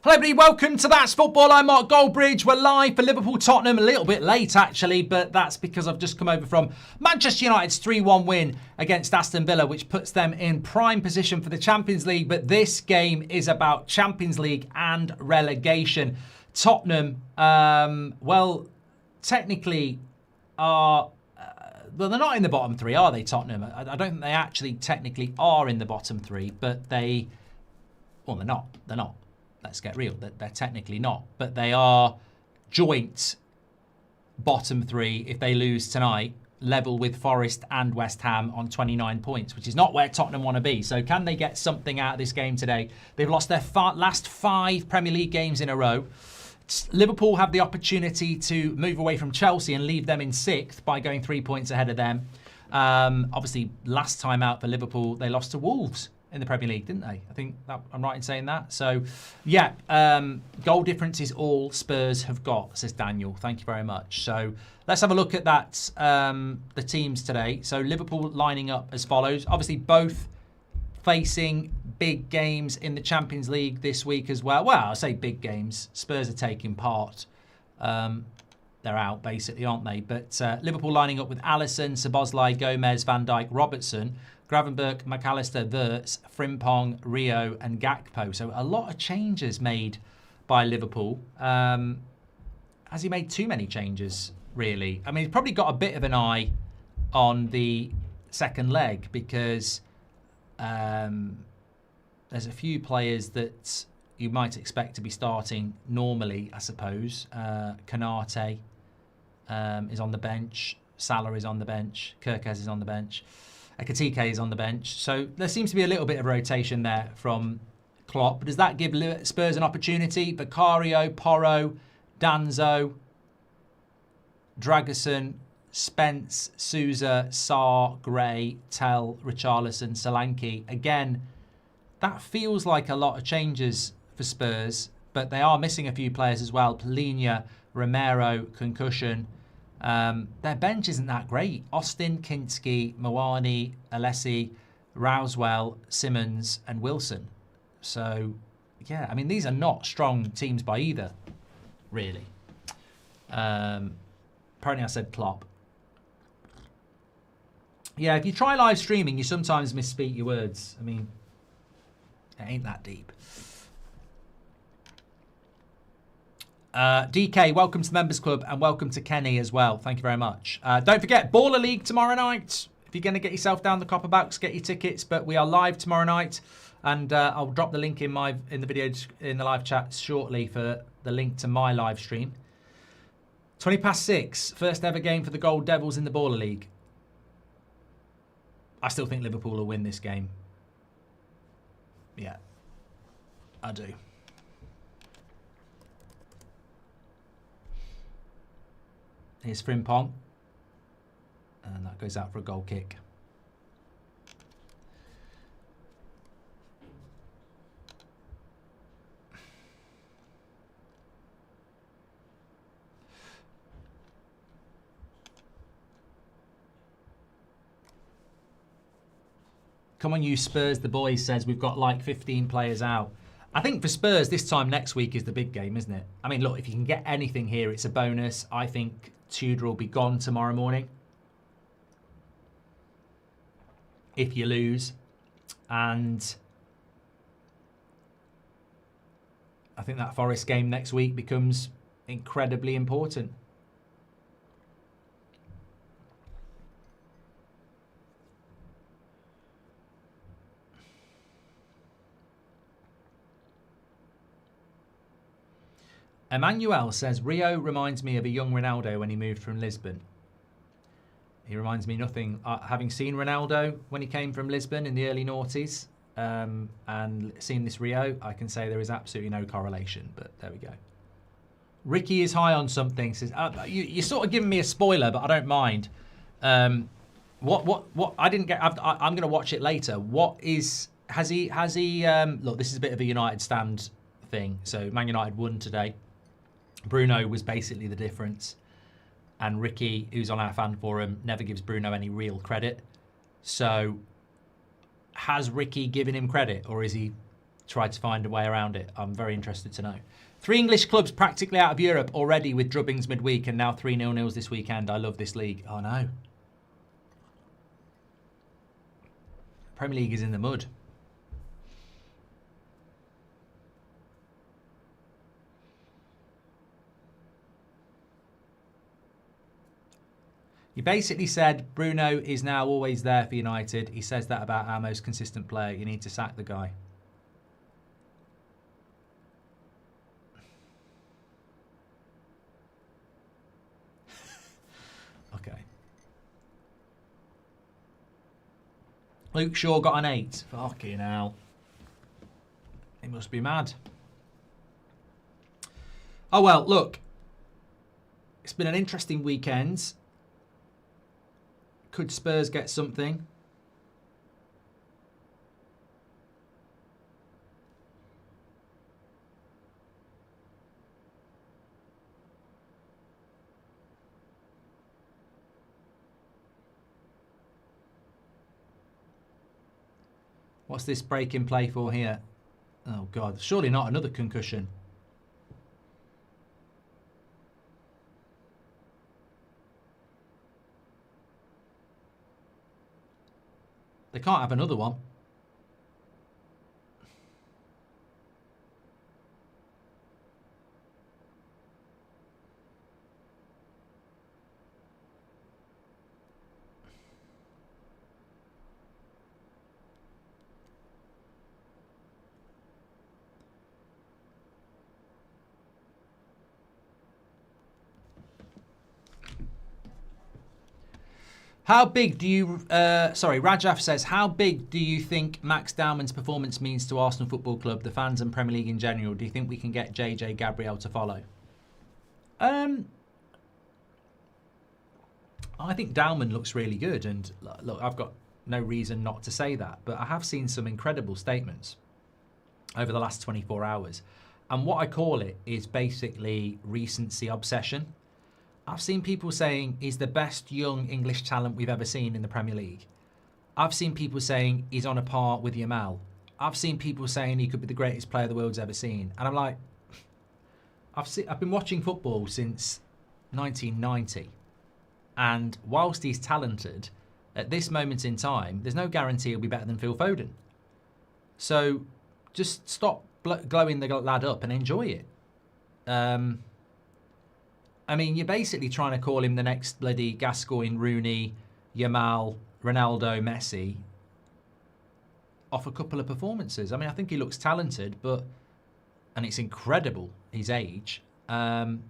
Hello everybody, welcome to That's Football. I'm Mark Goldbridge. We're live for Liverpool Tottenham, a little bit late actually, but that's because I've just come over from Manchester United's 3-1 win against Aston Villa, which puts them in prime position for the Champions League. But this game is about Champions League and relegation. Tottenham, technically are... they're not in the bottom three, are they, Tottenham? I don't think they actually technically are in the bottom three, but they're not. They're not. Let's get real. They're technically not. But they are joint bottom three if they lose tonight, level with Forest and West Ham on 29 points, which is not where Tottenham want to be. So can they get something out of this game today? They've lost their last 5 Premier League games in a row. Liverpool have the opportunity to move away from Chelsea and leave them in 6th by going 3 points ahead of them. Obviously, last time out for Liverpool, they lost to Wolves in the Premier League, didn't they? I think that I'm right in saying that. So, yeah, goal difference is all Spurs have got, says Daniel. Thank you very much. So let's have a look at that, the teams today. So Liverpool lining up as follows. Obviously, both facing big games in the Champions League this week as well. Well, I say big games. Spurs are taking part. They're out, basically, aren't they? But Liverpool lining up with Alisson, Szoboszlai, Gomez, Van Dijk, Robertson, Gravenberch, McAllister, Wirtz, Frimpong, Rio and Gakpo. So a lot of changes made by Liverpool. Has he made too many changes, really? I mean, he's probably got a bit of an eye on the second leg because there's a few players that you might expect to be starting normally, I suppose. Konate is on the bench. Salah is on the bench. Kirkez is on the bench. Ekitike is on the bench. So there seems to be a little bit of rotation there from Klopp. Does that give Spurs an opportunity? Vicario, Porro, Danzo, Dragusin, Spence, Souza, Sarr, Gray, Tell, Richarlison, Solanke. Again, that feels like a lot of changes for Spurs, but they are missing a few players as well. Polina, Romero, concussion. Their bench isn't that great. Austin, Kinski, Mawani, Alessi, Rousewell, Simmons and Wilson. So, yeah, I mean, these are not strong teams by either, really. Apparently I said Klopp. Yeah, if you try live streaming, you sometimes misspeak your words. I mean, it ain't that deep. DK, welcome to the Members Club and welcome to Kenny as well. Thank you very much. Don't forget, Baller League tomorrow night. If you're going to get yourself down the Copper Box, get your tickets. But we are live tomorrow night, and I'll drop the link in the video in the live chat shortly for the link to my live stream. 6:20, first ever game for the Gold Devils in the Baller League. I still think Liverpool will win this game. Yeah, I do. Here's Frimpong. And that goes out for a goal kick. Come on, you Spurs, the boys says we've got like 15 players out. I think for Spurs, this time next week is the big game, isn't it? I mean, look, if you can get anything here, it's a bonus. I think Tudor will be gone tomorrow morning if you lose. And I think that Forest game next week becomes incredibly important. Emmanuel says, Rio reminds me of a young Ronaldo when he moved from Lisbon. He reminds me nothing. Having seen Ronaldo when he came from Lisbon in the early noughties and seen this Rio, I can say there is absolutely no correlation, but there we go. Ricky is high on something. Says, you're sort of giving me a spoiler, but I don't mind. What I didn't get, I'm going to watch it later. Has he, look, this is a bit of a United stand thing. So Man United won today. Bruno was basically the difference. And Ricky, who's on our fan forum, never gives Bruno any real credit. So has Ricky given him credit, or is he tried to find a way around it. I'm very interested to know. 3 English clubs practically out of Europe already with drubbings midweek and now 3 0-0s this weekend. I love this league. Oh, no. Premier League is in the mud. He basically said Bruno is now always there for United. He says that about our most consistent player. You need to sack the guy. Okay. Luke Shaw got an 8. Fucking hell. He must be mad. Oh, well, look. It's been an interesting weekend. Could Spurs get something? What's this break in play for here? Oh, God. Surely not another concussion. They can't have another one. How big do you... Rajaf says, how big do you think Max Dowman's performance means to Arsenal Football Club, the fans and Premier League in general? Do you think we can get JJ Gabriel to follow? I think Dowman looks really good. And look, I've got no reason not to say that. But I have seen some incredible statements over the last 24 hours. And what I call it is basically recency obsession. I've seen people saying he's the best young English talent we've ever seen in the Premier League. I've seen people saying he's on a par with Yamal. I've seen people saying he could be the greatest player the world's ever seen. And I'm like, I've been watching football since 1990. And whilst he's talented, at this moment in time, there's no guarantee he'll be better than Phil Foden. So just stop glowing the lad up and enjoy it. I mean, you're basically trying to call him the next bloody Gascoigne, Rooney, Yamal, Ronaldo, Messi off a couple of performances. I mean, I think he looks talented, and it's incredible, his age. And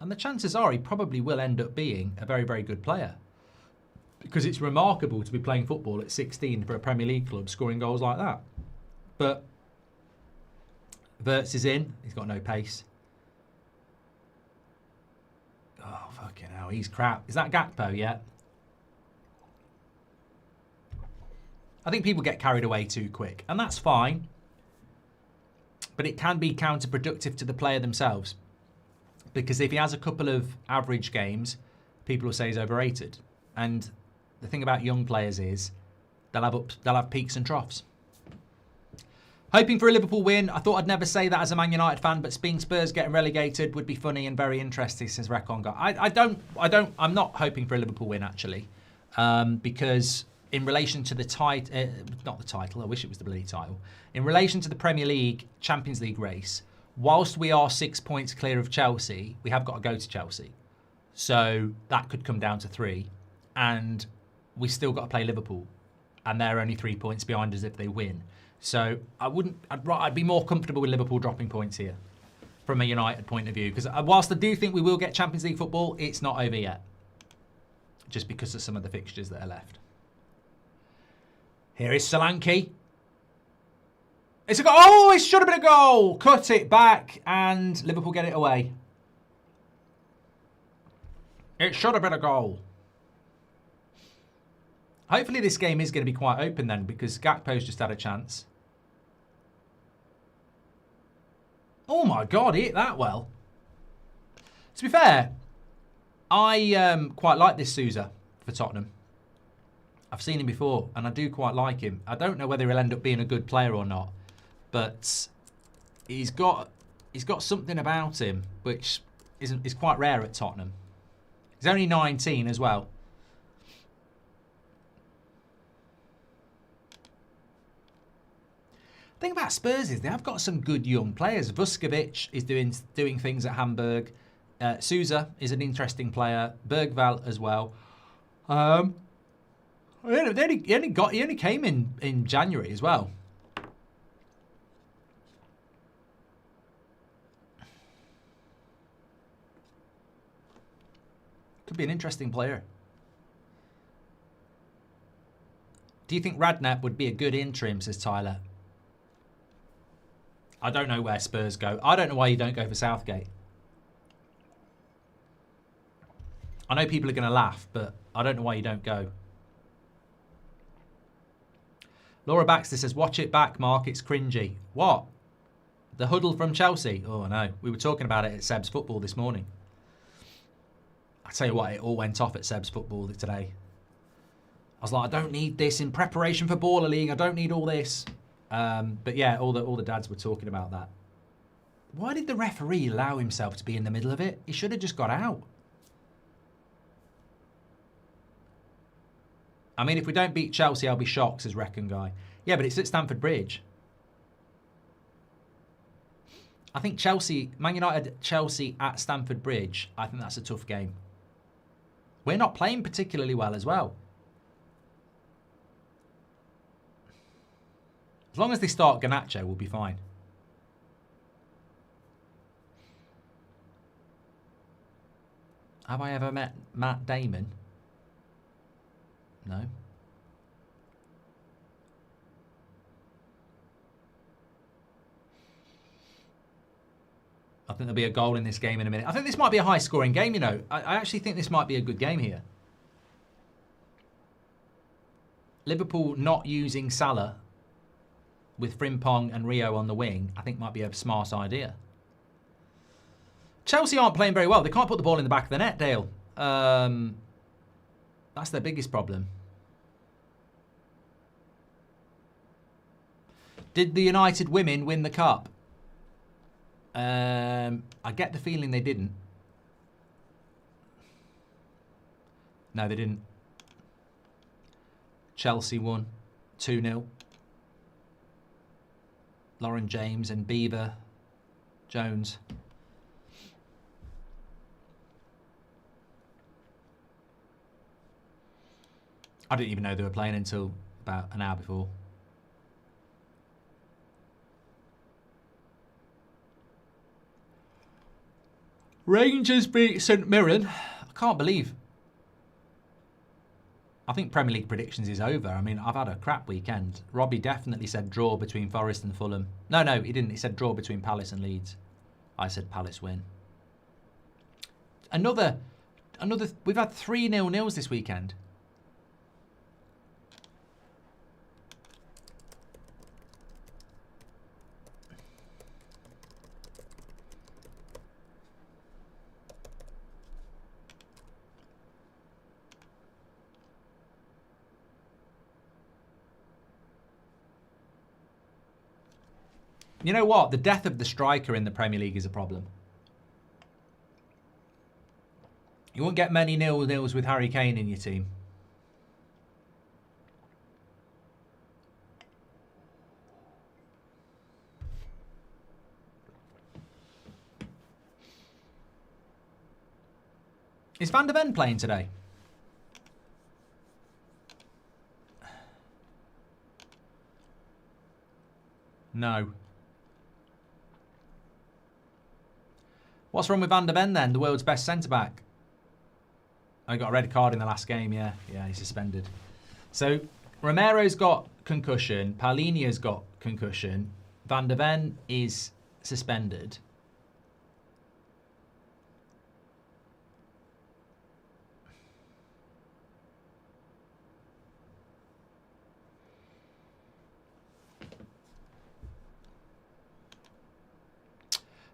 the chances are he probably will end up being a very, very good player. Because it's remarkable to be playing football at 16 for a Premier League club, scoring goals like that. But Wirtz is in. He's got no pace. Oh, fucking hell, he's crap. Is that Gakpo yet? I think people get carried away too quick, and that's fine. But it can be counterproductive to the player themselves. Because if he has a couple of average games, people will say he's overrated. And the thing about young players is they'll have peaks and troughs. Hoping for a Liverpool win. I thought I'd never say that as a Man United fan, but being Spurs getting relegated would be funny and very interesting, says Rekonga. I'm not hoping for a Liverpool win, actually. Because in relation to the title, not the title, I wish it was the bloody title. In relation to the Premier League, Champions League race, whilst we are 6 points clear of Chelsea, we have got to go to Chelsea. So that could come down to 3. And we still got to play Liverpool. And they're only 3 points behind us if they win. So I'd be more comfortable with Liverpool dropping points here from a United point of view. Because whilst I do think we will get Champions League football, it's not over yet. Just because of some of the fixtures that are left. Here is Solanke. It's a goal. Oh, it should have been a goal. Cut it back and Liverpool get it away. It should have been a goal. Hopefully this game is going to be quite open then, because Gakpo's just had a chance. Oh my God, he hit that well. To be fair, I quite like this Sousa for Tottenham. I've seen him before and I do quite like him. I don't know whether he'll end up being a good player or not, but he's got something about him which is quite rare at Tottenham. He's only 19 as well. The thing about Spurs is they have got some good young players. Vuskovic is doing things at Hamburg. Souza is an interesting player. Bergvall as well. He only came in January as well. Could be an interesting player. Do you think Radnep would be a good interim, says Tyler? I don't know where Spurs go. I don't know why you don't go for Southgate. I know people are going to laugh, but I don't know why you don't go. Laura Baxter says, watch it back, Mark. It's cringy. What? The huddle from Chelsea? Oh, no. We were talking about it at Seb's Football this morning. I tell you what, it all went off at Seb's Football today. I was like, I don't need this in preparation for Baller League. I don't need all this. But yeah, all the dads were talking about that. Why did the referee allow himself to be in the middle of it? He should have just got out. I mean, if we don't beat Chelsea, I'll be shocked, says Reckon Guy. Yeah, but it's at Stamford Bridge. I think Man United, Chelsea at Stamford Bridge, I think that's a tough game. We're not playing particularly well as well. As long as they start Garnacho, we'll be fine. Have I ever met Matt Damon? No. I think there'll be a goal in this game in a minute. I think this might be a high-scoring game, you know. I actually think this might be a good game here. Liverpool not using Salah with Frimpong and Rio on the wing, I think might be a smart idea. Chelsea aren't playing very well. They can't put the ball in the back of the net, Dale. That's their biggest problem. Did the United women win the cup? I get the feeling they didn't. No, they didn't. Chelsea won 2-0. Lauren James and Beaver Jones. I didn't even know they were playing until about an hour before. Rangers beat St Mirren. I can't believe. I think Premier League predictions is over. I mean, I've had a crap weekend. Robbie definitely said draw between Forest and Fulham. No, he didn't. He said draw between Palace and Leeds. I said Palace win. Another. We've had 3 0-0s this weekend. You know what? The death of the striker in the Premier League is a problem. You won't get many 0-0s with Harry Kane in your team. Is Van der Ven playing today? No. What's wrong with Van der Ven then? The world's best centre-back. I got a red card in the last game, yeah. Yeah, he's suspended. So, Romero's got concussion. Paulinho's got concussion. Van der Ven is suspended.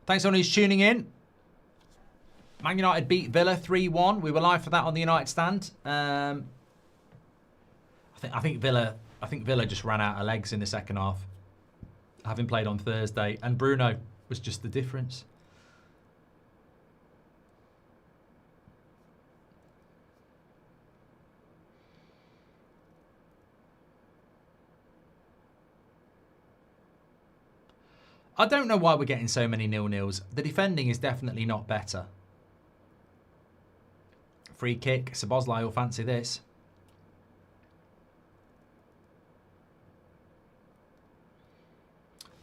Thanks everyone who's tuning in. Man United beat Villa 3-1. We were live for that on the United stand. I think Villa just ran out of legs in the second half. having played on Thursday, and Bruno was just the difference. I don't know why we're getting so many 0-0s. The defending is definitely not better. Free kick. Szoboszlai will fancy this.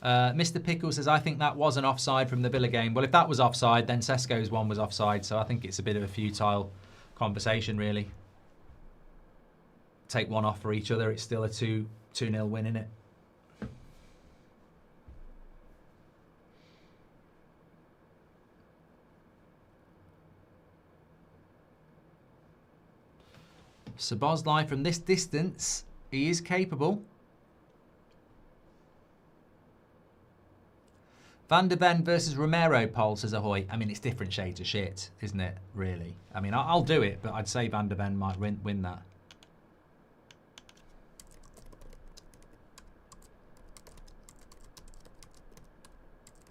Mr. Pickle says, I think that was an offside from the Villa game. Well, if that was offside, then Sesko's one was offside. So I think it's a bit of a futile conversation, really. Take one off for each other. It's still a 2-0 win, isn't it? Szoboszlai from this distance, he is capable. Van der Ven versus Romero, Paul says ahoy. I mean, it's different shades of shit, isn't it, really? I mean, I'll do it, but I'd say Van der Ven might win that.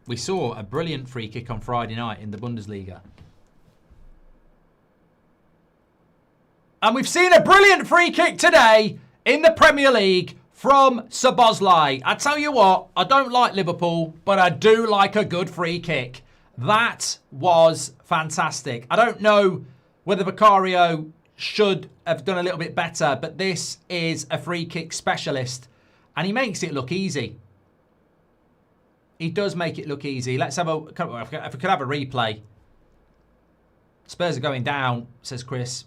We saw a brilliant free kick on Friday night in the Bundesliga. And we've seen a brilliant free kick today in the Premier League from Szoboszlai. I tell you what, I don't like Liverpool, but I do like a good free kick. That was fantastic. I don't know whether Vicario should have done a little bit better, but this is a free kick specialist, and he makes it look easy. He does make it look easy. Let's have if we could have a replay. Spurs are going down, says Chris.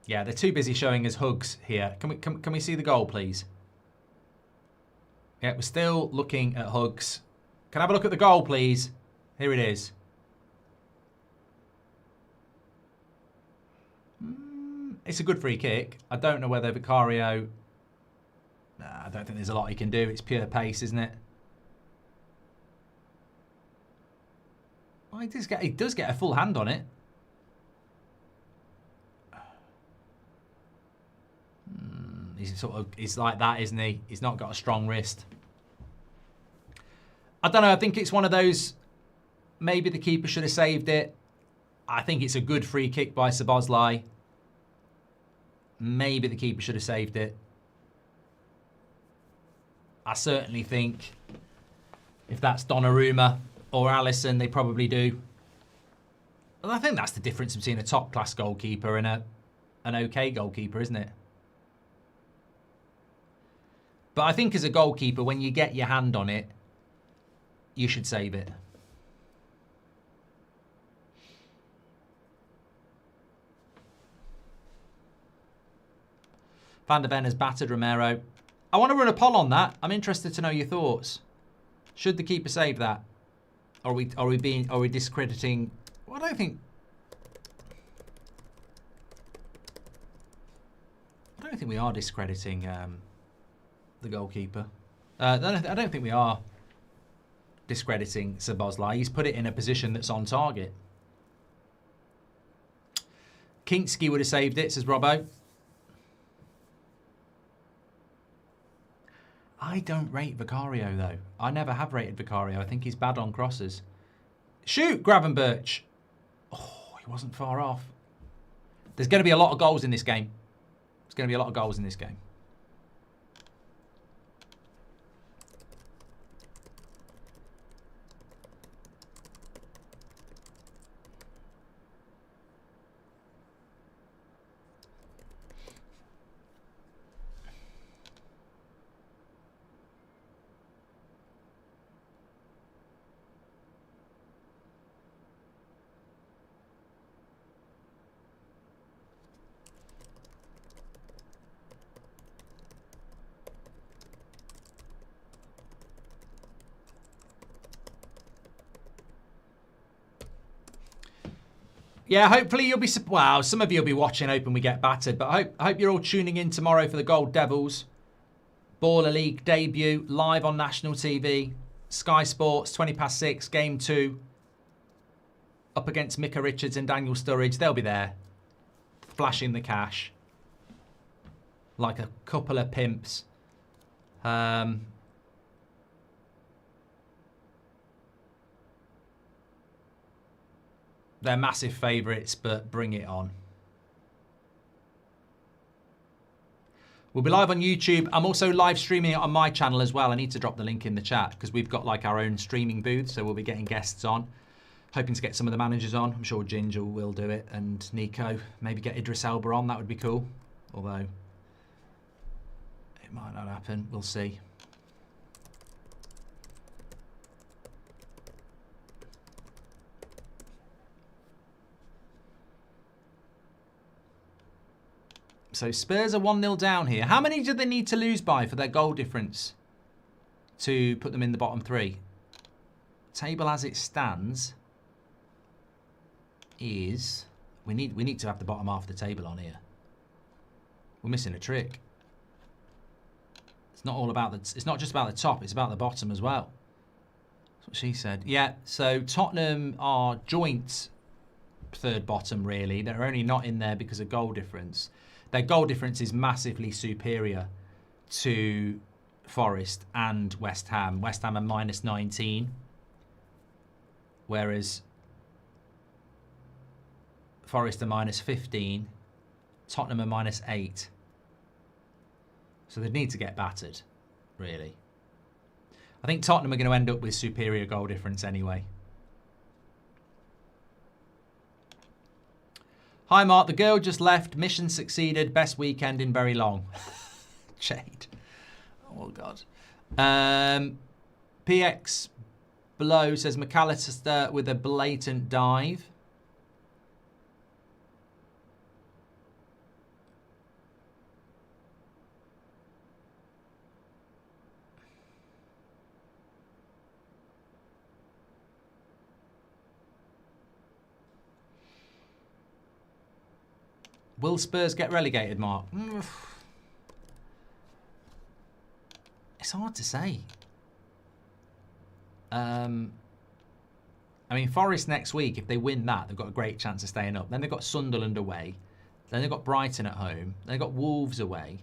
Yeah, they're too busy showing us hugs here. Can we see the goal, please? Yeah, we're still looking at hugs. Can I have a look at the goal, please? Here it is. It's a good free kick. I don't know whether Vicario... Nah, I don't think there's a lot he can do. It's pure pace, isn't it? Well, he does get a full hand on it. He's like that, isn't he? He's not got a strong wrist. I don't know. I think it's one of those. Maybe the keeper should have saved it. I think it's a good free kick by Szoboszlai. Maybe the keeper should have saved it. I certainly think if that's Donnarumma or Alisson, they probably do. And I think that's the difference between a top-class goalkeeper and an okay goalkeeper, isn't it? But I think as a goalkeeper, when you get your hand on it, you should save it. Van der Ven has battered Romero. I want to run a poll on that. I'm interested to know your thoughts. Should the keeper save that? Are we discrediting? Well, I don't think we are discrediting the goalkeeper. I don't think we are discrediting Szoboszlai. He's put it in a position that's on target. Kinski would have saved it, says Robbo. I don't rate Vicario, though. I never have rated Vicario. I think he's bad on crosses. Shoot, Gravenberch. Oh, he wasn't far off. There's going to be a lot of goals in this game. There's going to be a lot of goals in this game. Yeah, hopefully you'll be... Wow, some of you will be watching hoping we get battered. But I hope you're all tuning in tomorrow for the Gold Devils. Baller League debut, live on national TV. Sky Sports, 6:20, Game 2. Up against Micah Richards and Daniel Sturridge. They'll be there. Flashing the cash. Like a couple of pimps. They're massive favourites, but bring it on. We'll be live on YouTube. I'm also live streaming it on my channel as well. I need to drop the link in the chat because we've got like our own streaming booth, so we'll be getting guests on. Hoping to get some of the managers on. I'm sure Ginger will do it, and Nico. Maybe get Idris Elba on. That would be cool. Although it might not happen. We'll see. So Spurs are 1-0 down here. How many do they need to lose by for their goal difference to put them in the bottom three? Table as it stands is we need to have the bottom half of the table on here. We're missing a trick. It's not all about it's not just about the top, it's about the bottom as well. That's what she said. Yeah, so Tottenham are joint third bottom really. They're only not in there because of goal difference. Their goal difference is massively superior to Forest and West Ham. West Ham are -19, whereas Forest are -15, Tottenham are -8. So they need to get battered, really. I think Tottenham are going to end up with superior goal difference anyway. Hi Mark, the girl just left. Mission succeeded. Best weekend in very long. Jade. Oh God. PX below says McAllister with a blatant dive. Will Spurs get relegated, Mark? It's hard to say. I mean, Forest next week, if they win that, they've got a great chance of staying up. Then they've got Sunderland away. Then they've got Brighton at home. Then they've got Wolves away.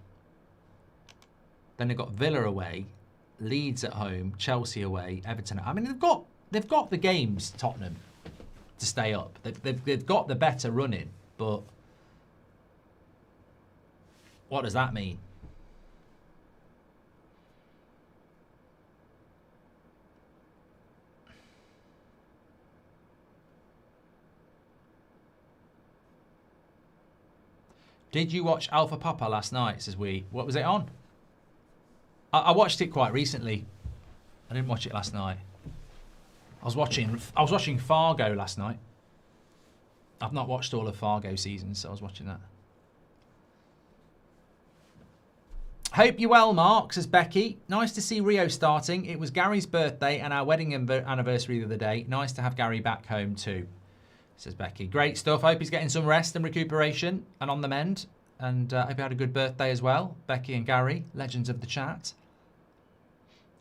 Then they've got Villa away. Leeds at home. Chelsea away. Everton. I mean, they've got the games, Tottenham, to stay up. They've got the better running, but what does that mean? Did you watch Alpha Papa last night, says we? What was it on? I watched it quite recently. I didn't watch it last night. I was watching Fargo last night. I've not watched all of Fargo seasons, so I was watching that. Hope you're well, Mark, says Becky. Nice to see Rio starting. It was Gary's birthday and our wedding anniversary the other day. Nice to have Gary back home too, says Becky. Great stuff. Hope he's getting some rest and recuperation and on the mend. And hope you had a good birthday as well, Becky and Gary, legends of the chat.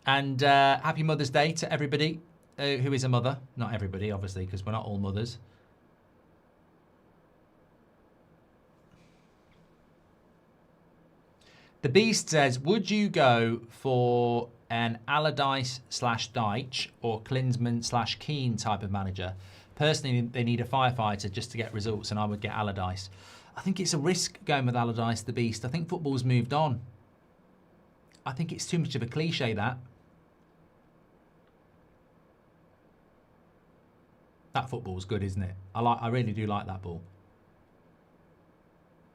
And happy Mother's Day to everybody who is a mother. Not everybody, obviously, because we're not all mothers. The Beast says, would you go for an Allardyce/Deitch or Klinsmann/Keane type of manager? Personally, they need a firefighter just to get results, and I would get Allardyce. I think it's a risk going with Allardyce, the Beast. I think football's moved on. I think it's too much of a cliche, that. That football's good, isn't it? I really do like that ball.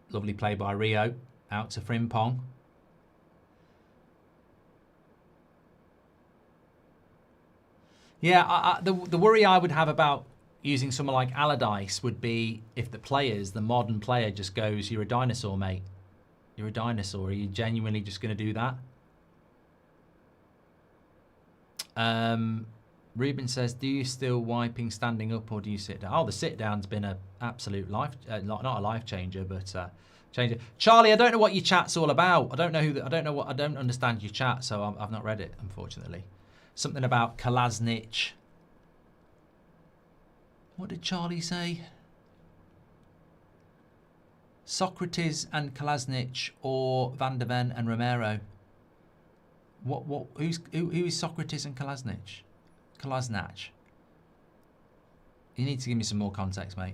Lovely play by Rio. Out to Frimpong. Yeah, the worry I would have about using someone like Allardyce would be if the modern player just goes, you're a dinosaur, mate. You're a dinosaur. Are you genuinely just going to do that? Ruben says, do you still wiping standing up or do you sit down? Oh, the sit down's been an absolute life, not a life changer, but changer. Charlie, I don't know what your chat's all about. I don't understand your chat, so I've not read it, unfortunately. Something about Kolasinac. What did Charlie say? Socrates and Kolasinac or Van der Ven and Romero. Who is Socrates and Kolasinac? Kolasinac. You need to give me some more context, mate.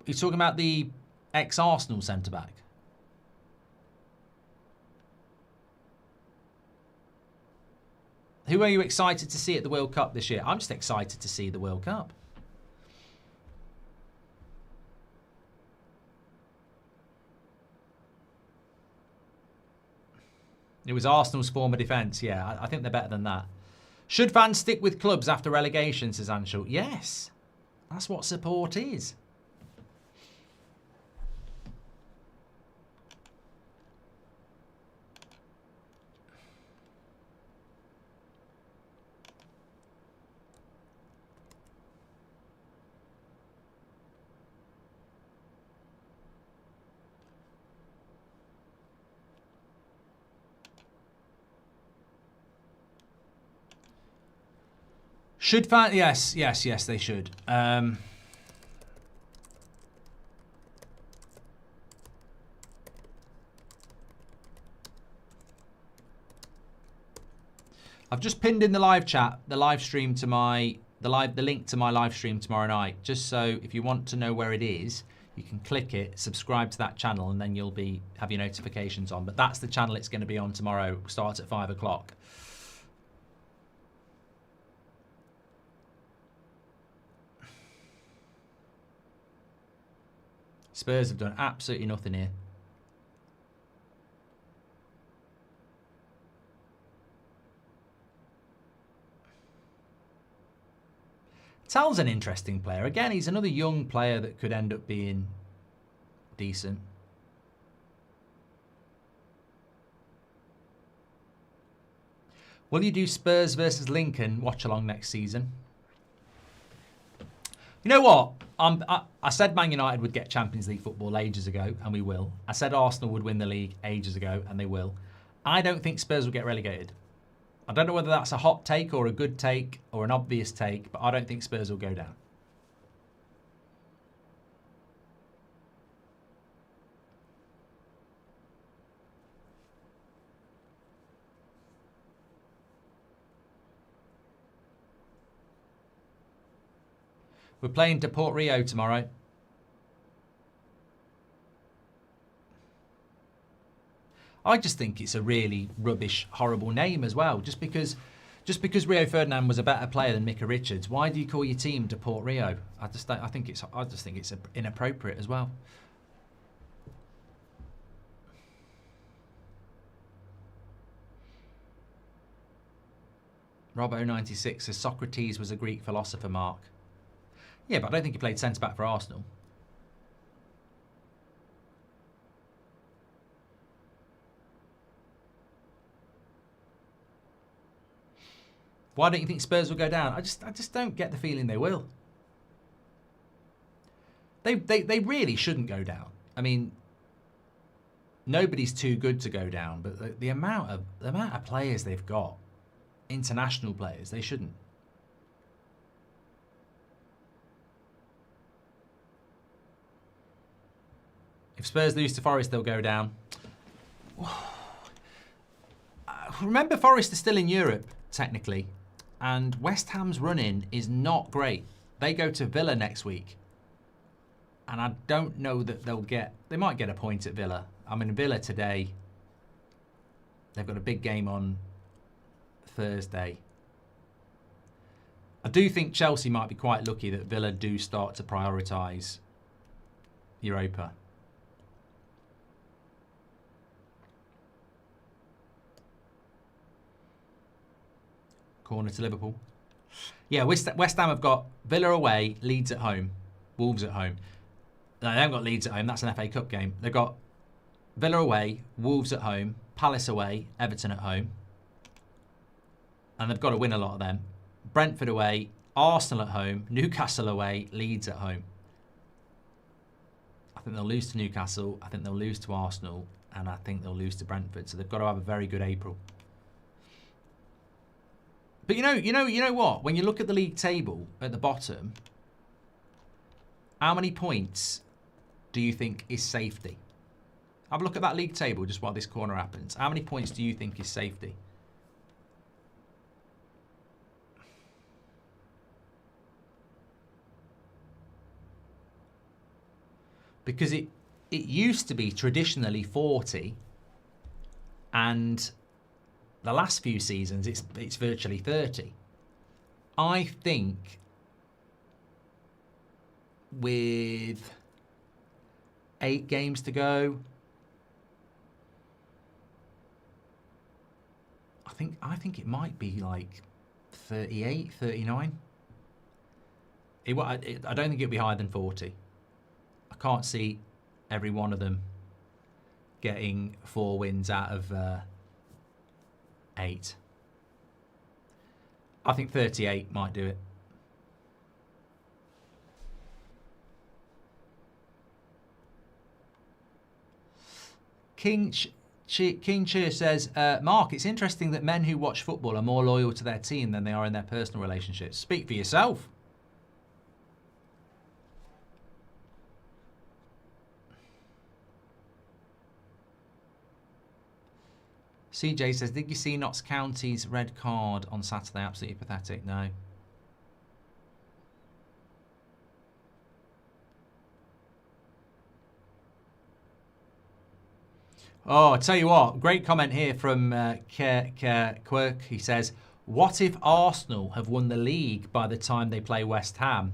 You're talking about the ex-Arsenal centre-back? Who are you excited to see at the World Cup this year? I'm just excited to see the World Cup. It was Arsenal's former defence. Yeah, I think they're better than that. Should fans stick with clubs after relegation, says Anshul? Yes. That's what support is. Should fans... Yes, they should. I've just pinned in the live chat, the live stream to the link to my live stream tomorrow night, just so if you want to know where it is, you can click it, subscribe to that channel, and then you'll have your notifications on. But that's the channel it's going to be on tomorrow. Starts at 5 o'clock. Spurs have done absolutely nothing here. Tal's an interesting player. Again, he's another young player that could end up being decent. Will you do Spurs versus Lincoln Watchalong next season? You know what? I said Man United would get Champions League football ages ago, and we will. I said Arsenal would win the league ages ago, and they will. I don't think Spurs will get relegated. I don't know whether that's a hot take or a good take or an obvious take, but I don't think Spurs will go down. We're playing Port Rio tomorrow. I just think it's a really rubbish, horrible name as well. Just because Rio Ferdinand was a better player than Micah Richards, why do you call your team Port Rio? I just think it's inappropriate as well. Robbo96 says Socrates was a Greek philosopher, Mark. Yeah, but I don't think he played centre-back for Arsenal. Why don't you think Spurs will go down? I just don't get the feeling they will. They really shouldn't go down. I mean, nobody's too good to go down, but the amount of players they've got, international players, they shouldn't. If Spurs lose to Forest, they'll go down. Remember, Forest are still in Europe, technically. And West Ham's run-in is not great. They go to Villa next week. And I don't know that they might get a point at Villa. I'm in Villa today. They've got a big game on Thursday. I do think Chelsea might be quite lucky that Villa do start to prioritise Europa. Corner to Liverpool. Yeah, West Ham have got Villa away, Leeds at home, Wolves at home. No, they haven't got Leeds at home. That's an FA Cup game. They've got Villa away, Wolves at home, Palace away, Everton at home. And they've got to win a lot of them. Brentford away, Arsenal at home, Newcastle away, Leeds at home. I think they'll lose to Newcastle. I think they'll lose to Arsenal. And I think they'll lose to Brentford. So they've got to have a very good April. But you know what? When you look at the league table at the bottom, how many points do you think is safety? Have a look at that league table just while this corner happens. How many points do you think is safety? because it used to be traditionally 40, and the last few seasons it's virtually 30. I think with 8 games to go, I think it might be like 38, 39. I don't think it'll be higher than 40. I can't see every one of them getting 4 wins out of 8. I think 38 might do it. King Cheer says, Mark, it's interesting that men who watch football are more loyal to their team than they are in their personal relationships. Speak for yourself. CJ says, did you see Notts County's red card on Saturday? Absolutely pathetic. No. Oh, I tell you what, great comment here from Quirk. He says, what if Arsenal have won the league by the time they play West Ham?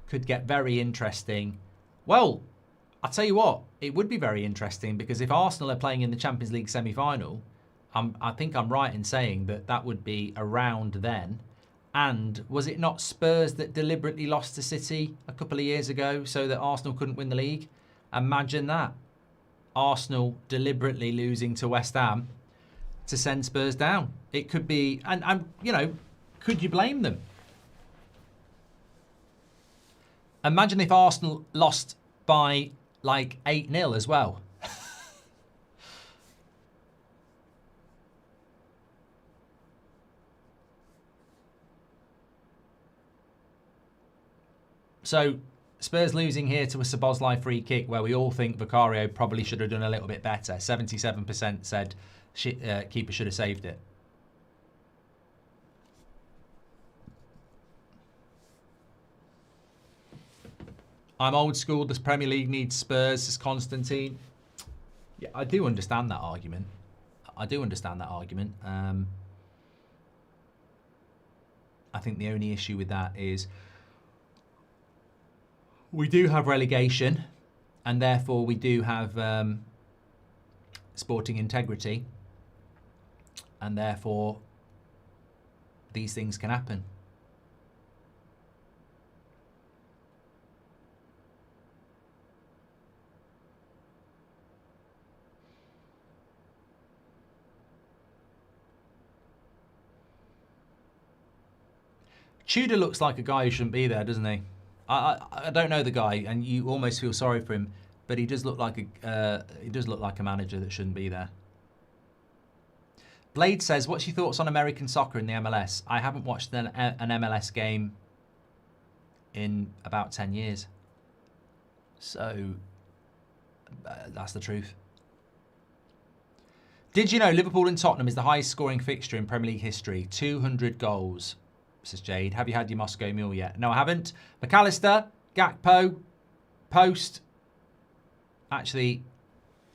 Could get very interesting. Well, I'll tell you what, it would be very interesting, because if Arsenal are playing in the Champions League semi-final, I think I'm right in saying that would be around then. And was it not Spurs that deliberately lost to City a couple of years ago so that Arsenal couldn't win the league? Imagine that. Arsenal deliberately losing to West Ham to send Spurs down. It could be, and you know, could you blame them? Imagine if Arsenal lost by like 8-0 as well. So Spurs losing here to a Szoboszlai free kick where we all think Vicario probably should have done a little bit better. 77% said keeper should have saved it. I'm old school. The Premier League needs Spurs, says Constantine. Yeah, I do understand that argument. I think the only issue with that is we do have relegation, and therefore we do have sporting integrity, and therefore these things can happen. Tudor looks like a guy who shouldn't be there, doesn't he? I don't know the guy, and you almost feel sorry for him, but he does look like a manager that shouldn't be there. Blade says, "What's your thoughts on American soccer in the MLS? I haven't watched an MLS game in about 10 years, so that's the truth." Did you know Liverpool and Tottenham is the highest scoring fixture in Premier League history? 200 goals. Says Jade. Have you had your Moscow Mule yet? No, I haven't. McAllister, Gakpo, Post. Actually,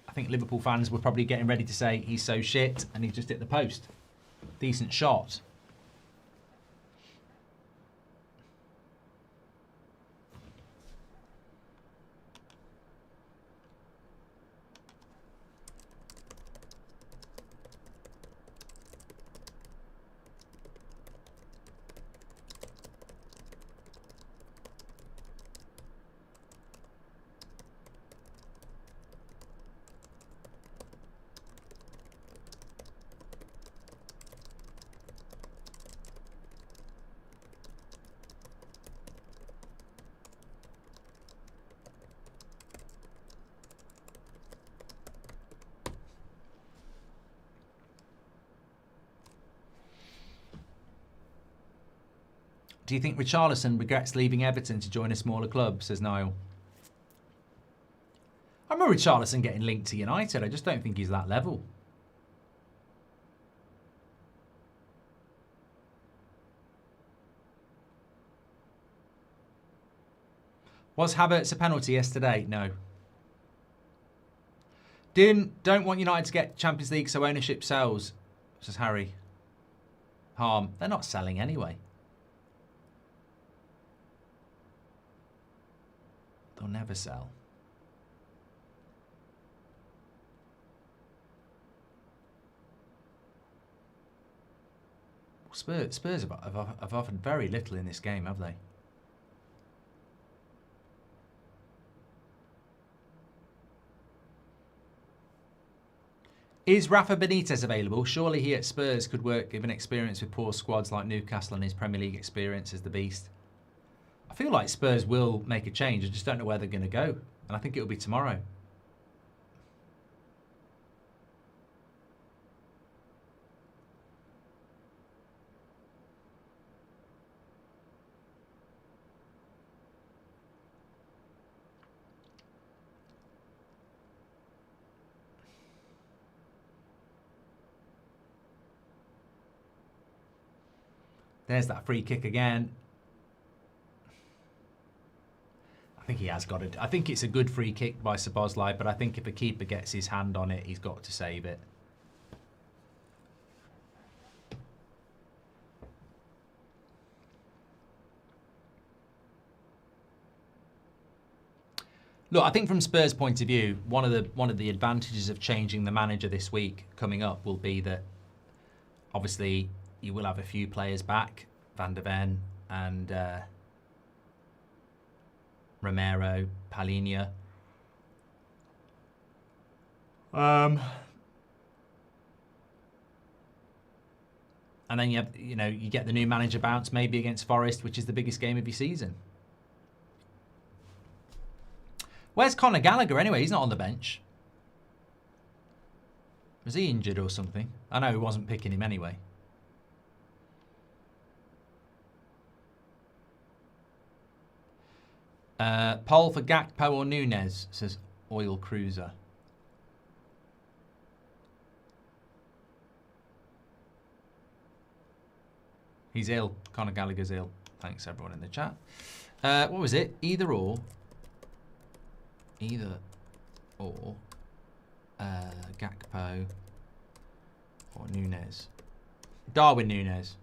I think Liverpool fans were probably getting ready to say he's so shit, and he's just hit the post. Decent shot. Do you think Richarlison regrets leaving Everton to join a smaller club, says Niall? I remember Richarlison getting linked to United. I just don't think he's that level. Was Havertz a penalty yesterday? No. Don't want United to get Champions League, so ownership sells, says Harry. Harm. They're not selling anyway. They'll never sell. Spurs have offered very little in this game, have they? Is Rafa Benitez available? Surely he at Spurs could work given experience with poor squads like Newcastle and his Premier League experience as the beast. I feel like Spurs will make a change. I just don't know where they're going to go. And I think it'll be tomorrow. There's that free kick again. I think he has got it. I think it's a good free kick by Szoboszlai, but I think if a keeper gets his hand on it, he's got to save it. Look, I think from Spurs' point of view, one of the advantages of changing the manager this week coming up will be that obviously you will have a few players back, Van der Ven and Romero, Palhinha. And then you have, you get the new manager bounce maybe against Forest, which is the biggest game of your season. Where's Conor Gallagher anyway? He's not on the bench. Was he injured or something? I know he wasn't picking him anyway. Poll for Gakpo or Nunez, says Oil Cruiser. He's ill. Conor Gallagher's ill. Thanks everyone in the chat. What was it? Either or. Gakpo or Nunez. Darwin Nunez.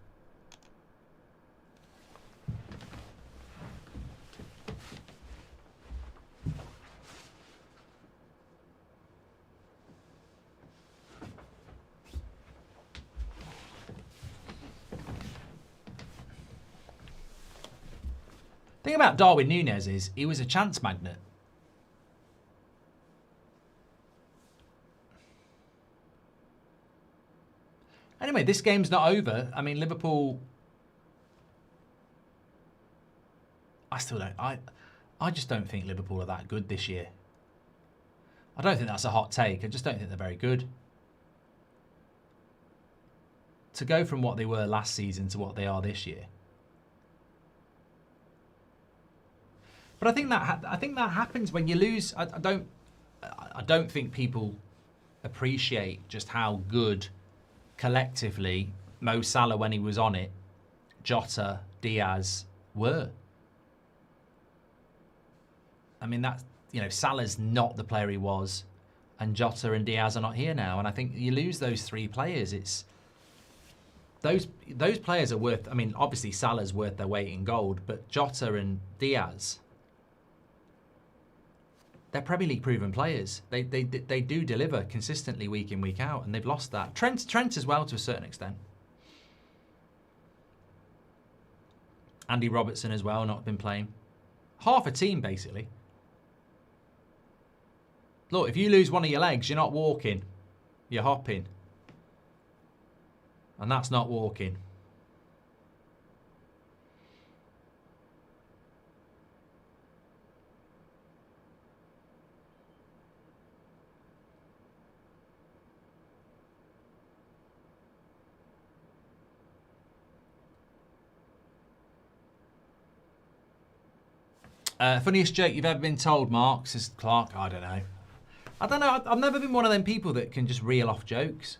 The thing about Darwin Nunez is he was a chance magnet. Anyway, this game's not over. I mean, Liverpool... I just don't think Liverpool are that good this year. I don't think that's a hot take. I just don't think they're very good. To go from what they were last season to what they are this year. But I think that happens when you lose. I don't think people appreciate just how good collectively Mo Salah when he was on it, Jota, Diaz were. I mean that's Salah's not the player he was, and Jota and Diaz are not here now. And I think you lose those three players. It's those players are worth. I mean, obviously Salah's worth their weight in gold, but Jota and Diaz. They're Premier League proven players. They do deliver consistently week in, week out, and they've lost that. Trent as well to a certain extent. Andy Robertson as well, not been playing. Half a team, basically. Look, if you lose one of your legs, you're not walking. You're hopping. And that's not walking. Funniest joke you've ever been told, Mark, says Clark. I don't know. I've never been one of them people that can just reel off jokes.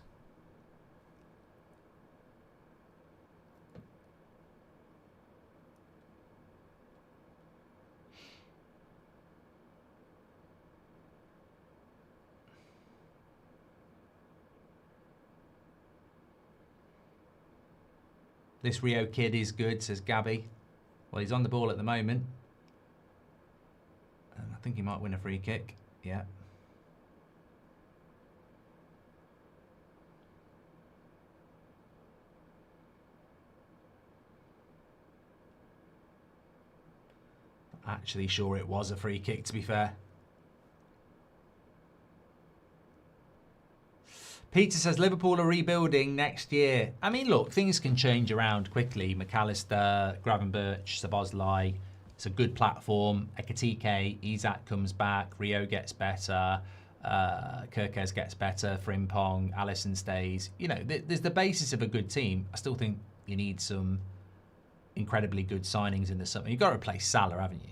This Rio kid is good, says Gabby. Well, he's on the ball at the moment. And I think he might win a free kick. Yeah. Actually sure it was a free kick, to be fair. Peter says Liverpool are rebuilding next year. I mean, look, things can change around quickly. McAllister, Gravenberch, Szoboszlai. It's a good platform. Ekatike, Isak comes back. Rio gets better. Kirkes gets better. Frimpong, Alisson stays. You know, there's the basis of a good team. I still think you need some incredibly good signings in the summer. You've got to replace Salah, haven't you?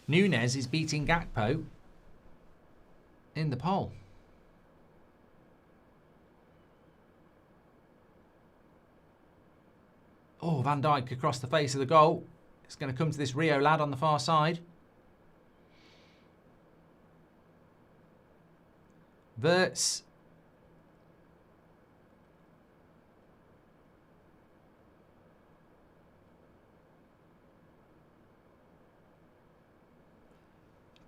Nunez is beating Gakpo in the poll. Oh, Van Dijk across the face of the goal. It's going to come to this Rio lad on the far side. Verts.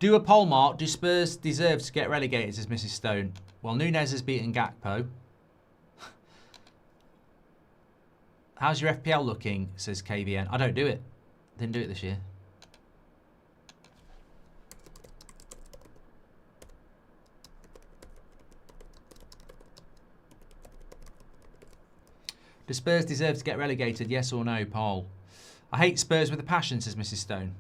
Do a poll, Mark. Do Spurs deserve to get relegated, says Mrs. Stone? Well, Nunez has beaten Gakpo. How's your FPL looking, says KVN? I don't do it. Didn't do it this year. Do Spurs deserve to get relegated, yes or no, poll? I hate Spurs with a passion, says Mrs. Stone.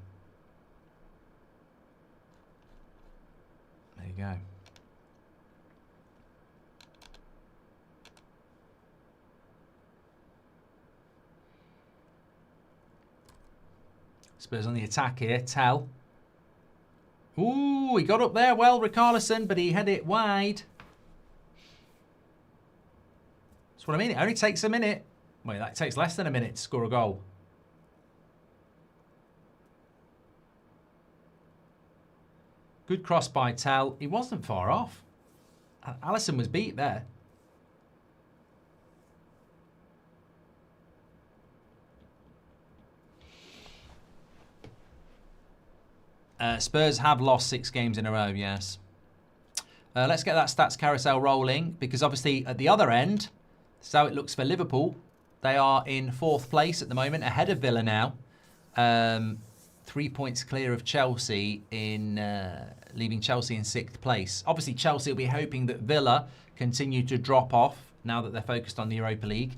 There you go. Spurs on the attack here. Tell. Ooh, he got up there well, Richarlison, but he had it wide. That's what I mean. It only takes a minute. Wait, that takes less than a minute to score a goal. Good cross by Tell. He wasn't far off. Alisson was beat there. Spurs have lost 6 games in a row, yes. Let's get that stats carousel rolling, because obviously at the other end, that's how it looks for Liverpool. They are in 4th place at the moment, ahead of Villa now. 3 points clear of Chelsea, leaving Chelsea in 6th place. Obviously, Chelsea will be hoping that Villa continue to drop off now that they're focused on the Europa League,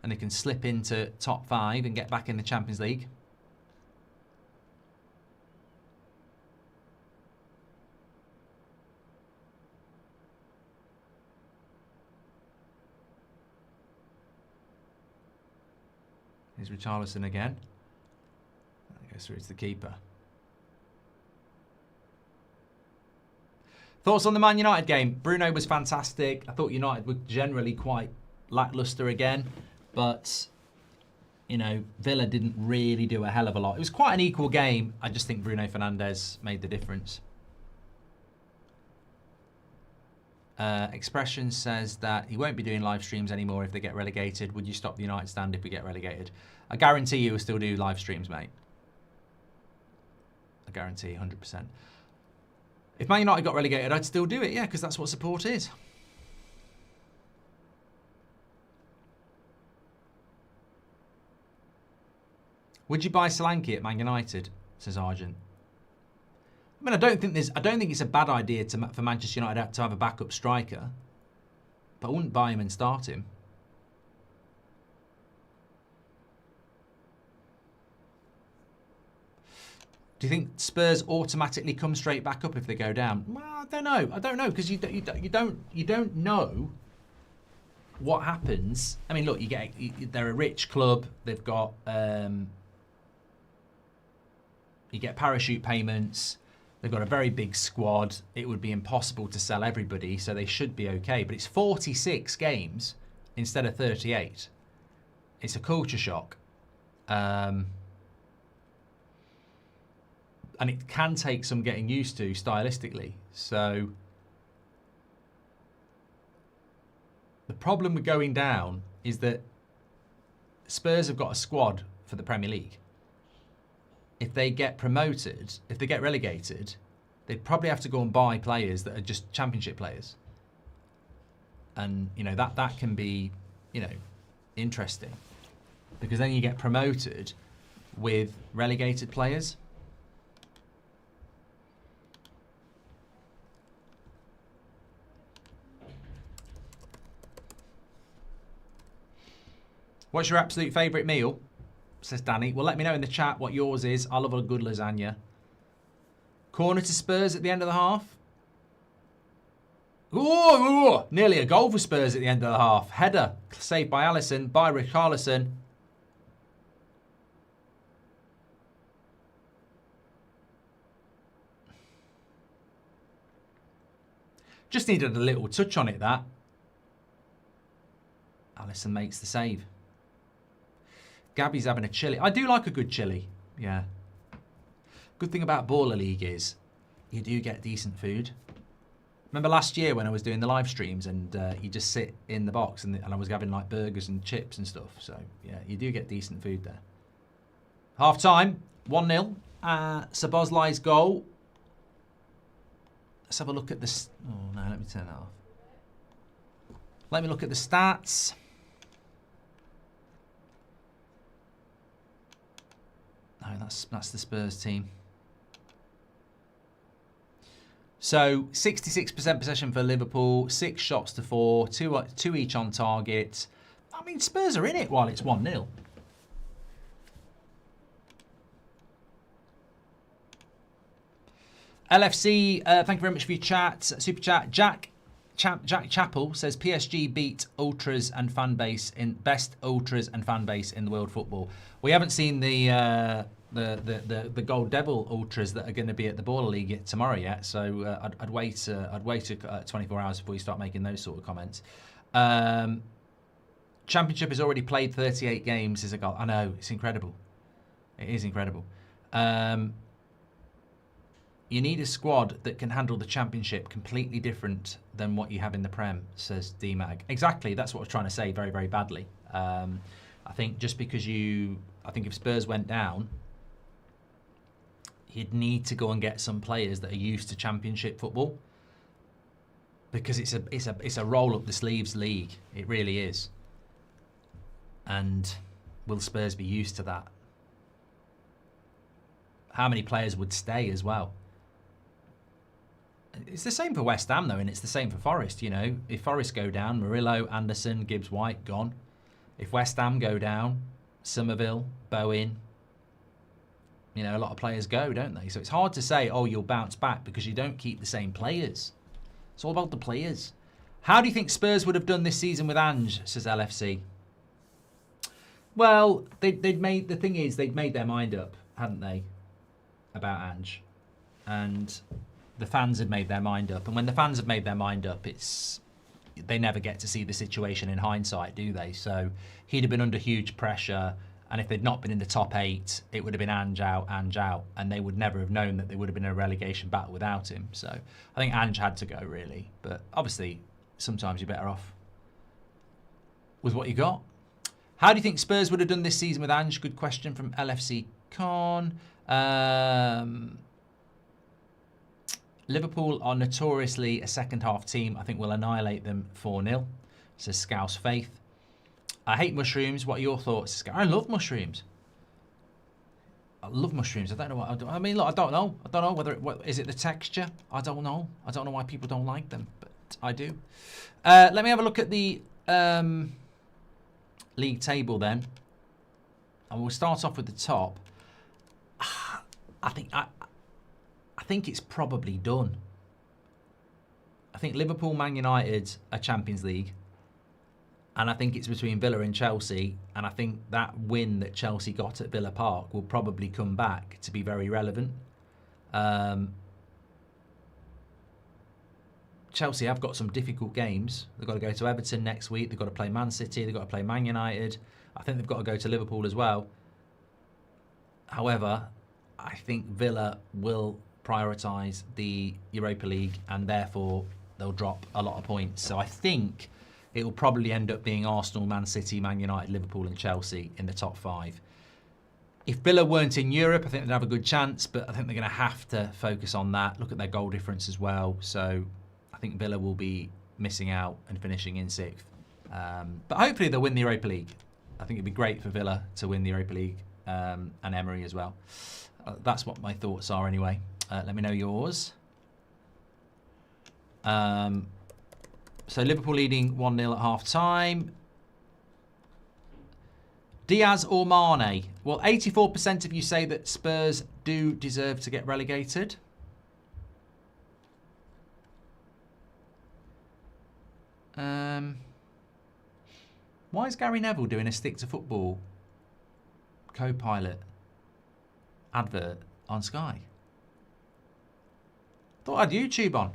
and they can slip into top 5 and get back in the Champions League. Here's Richarlison again. That goes through to the keeper. Thoughts on the Man United game? Bruno was fantastic. I thought United were generally quite lacklustre again. But, you know, Villa didn't really do a hell of a lot. It was quite an equal game. I just think Bruno Fernandes made the difference. Expression says that he won't be doing live streams anymore if they get relegated. Would you stop the United stand if we get relegated? I guarantee you will still do live streams, mate. I guarantee 100%. If Man United got relegated, I'd still do it, yeah, because that's what support is. Would you buy Solanke at Man United? Says Argent. I mean, I don't think it's a bad idea for Manchester United to have a backup striker, but I wouldn't buy him and start him. Do you think Spurs automatically come straight back up if they go down? Well, I don't know. I don't know, because you don't know what happens. I mean, look, they're a rich club. They've got you get parachute payments. They've got a very big squad. It would be impossible to sell everybody, so they should be okay. But it's 46 games instead of 38. It's a culture shock. and it can take some getting used to stylistically. So the problem with going down is that Spurs have got a squad for the Premier League. If they get promoted, if they get relegated, they'd probably have to go and buy players that are just Championship players. And, you know, that can be, you know, interesting. Because then you get promoted with relegated players. What's your absolute favourite meal? Says Danny. Well, let me know in the chat what yours is. I love a good lasagna. Corner to Spurs at the end of the half. Ooh, nearly a goal for Spurs at the end of the half. Header saved by Alisson, by Richarlison. Just needed a little touch on it, that. Alisson makes the save. Gabby's having a chili. I do like a good chili. Yeah. Good thing about Baller League is you do get decent food. Remember last year when I was doing the live streams and you just sit in the box and I was having like burgers and chips and stuff. So, yeah, you do get decent food there. Half time, 1-0. Szoboszlai's goal. Let's have a look at this. Oh, no, let me turn that off. Let me look at the stats. No, that's the Spurs team. So 66% possession for Liverpool, 6 shots to 4, 2 each on target. I mean, Spurs are in it while it's 1-0. LFC, thank you very much for your chat. Super chat. Jack Chappell says PSG beat ultras and fan base in best ultras and fan base in the world football. We haven't seen the Gold Devil ultras that are going to be at the Baller League tomorrow yet, so I'd wait 24 hours before you start making those sort of comments. Championship has already played 38 games as a goal. I know, it's incredible. It is incredible. You need a squad that can handle the Championship completely different than what you have in the Prem, says DMAG. Exactly, that's what I was trying to say very, very badly. I think just because I think if Spurs went down, you'd need to go and get some players that are used to Championship football, because it's a roll up the sleeves league. It really is. And will Spurs be used to that? How many players would stay as well? It's the same for West Ham though, and it's the same for Forest. You know, if Forest go down, Murillo, Anderson, Gibbs-White gone. If West Ham go down, Somerville, Bowen. You know, a lot of players go, don't they? So it's hard to say, oh, you'll bounce back, because you don't keep the same players. It's all about the players. How do you think Spurs would have done this season with Ange, says LFC? Well, they'd made their mind up, hadn't they, about Ange, and the fans had made their mind up. And when the fans have made their mind up, they never get to see the situation in hindsight, do they? So he'd have been under huge pressure, and if they'd not been in the top 8, it would have been Ange out, and they would never have known that they would have been in a relegation battle without him. So I think Ange had to go, really. But obviously, sometimes you're better off with what you got. How do you think Spurs would have done this season with Ange? Good question from LFC Con. Liverpool are notoriously a second-half team. I think we'll annihilate them 4-0, says Scouse Faith. I hate mushrooms. What are your thoughts? I love mushrooms. I love mushrooms. I don't know what I mean. Look, I don't know. I don't know whether is it the texture. I don't know. I don't know why people don't like them, but I do. Let me have a look at the league table then, and we'll start off with the top. I think it's probably done. I think Liverpool, Man United are Champions League. And I think it's between Villa and Chelsea. And I think that win that Chelsea got at Villa Park will probably come back to be very relevant. Chelsea have got some difficult games. They've got to go to Everton next week. They've got to play Man City. They've got to play Man United. I think they've got to go to Liverpool as well. However, I think Villa will prioritise the Europa League and therefore they'll drop a lot of points. So I think it will probably end up being Arsenal, Man City, Man United, Liverpool and Chelsea in the top 5. If Villa weren't in Europe, I think they'd have a good chance, but I think they're going to have to focus on that. Look at their goal difference as well. So I think Villa will be missing out and finishing in 6th. But hopefully they'll win the Europa League. I think it'd be great for Villa to win the Europa League and Emery as well. That's what my thoughts are anyway. Let me know yours. So Liverpool leading 1-0 at half-time. Diaz or Mane? Well, 84% of you say that Spurs do deserve to get relegated. Why is Gary Neville doing a Stick to Football co-pilot advert on Sky? Thought I had YouTube on.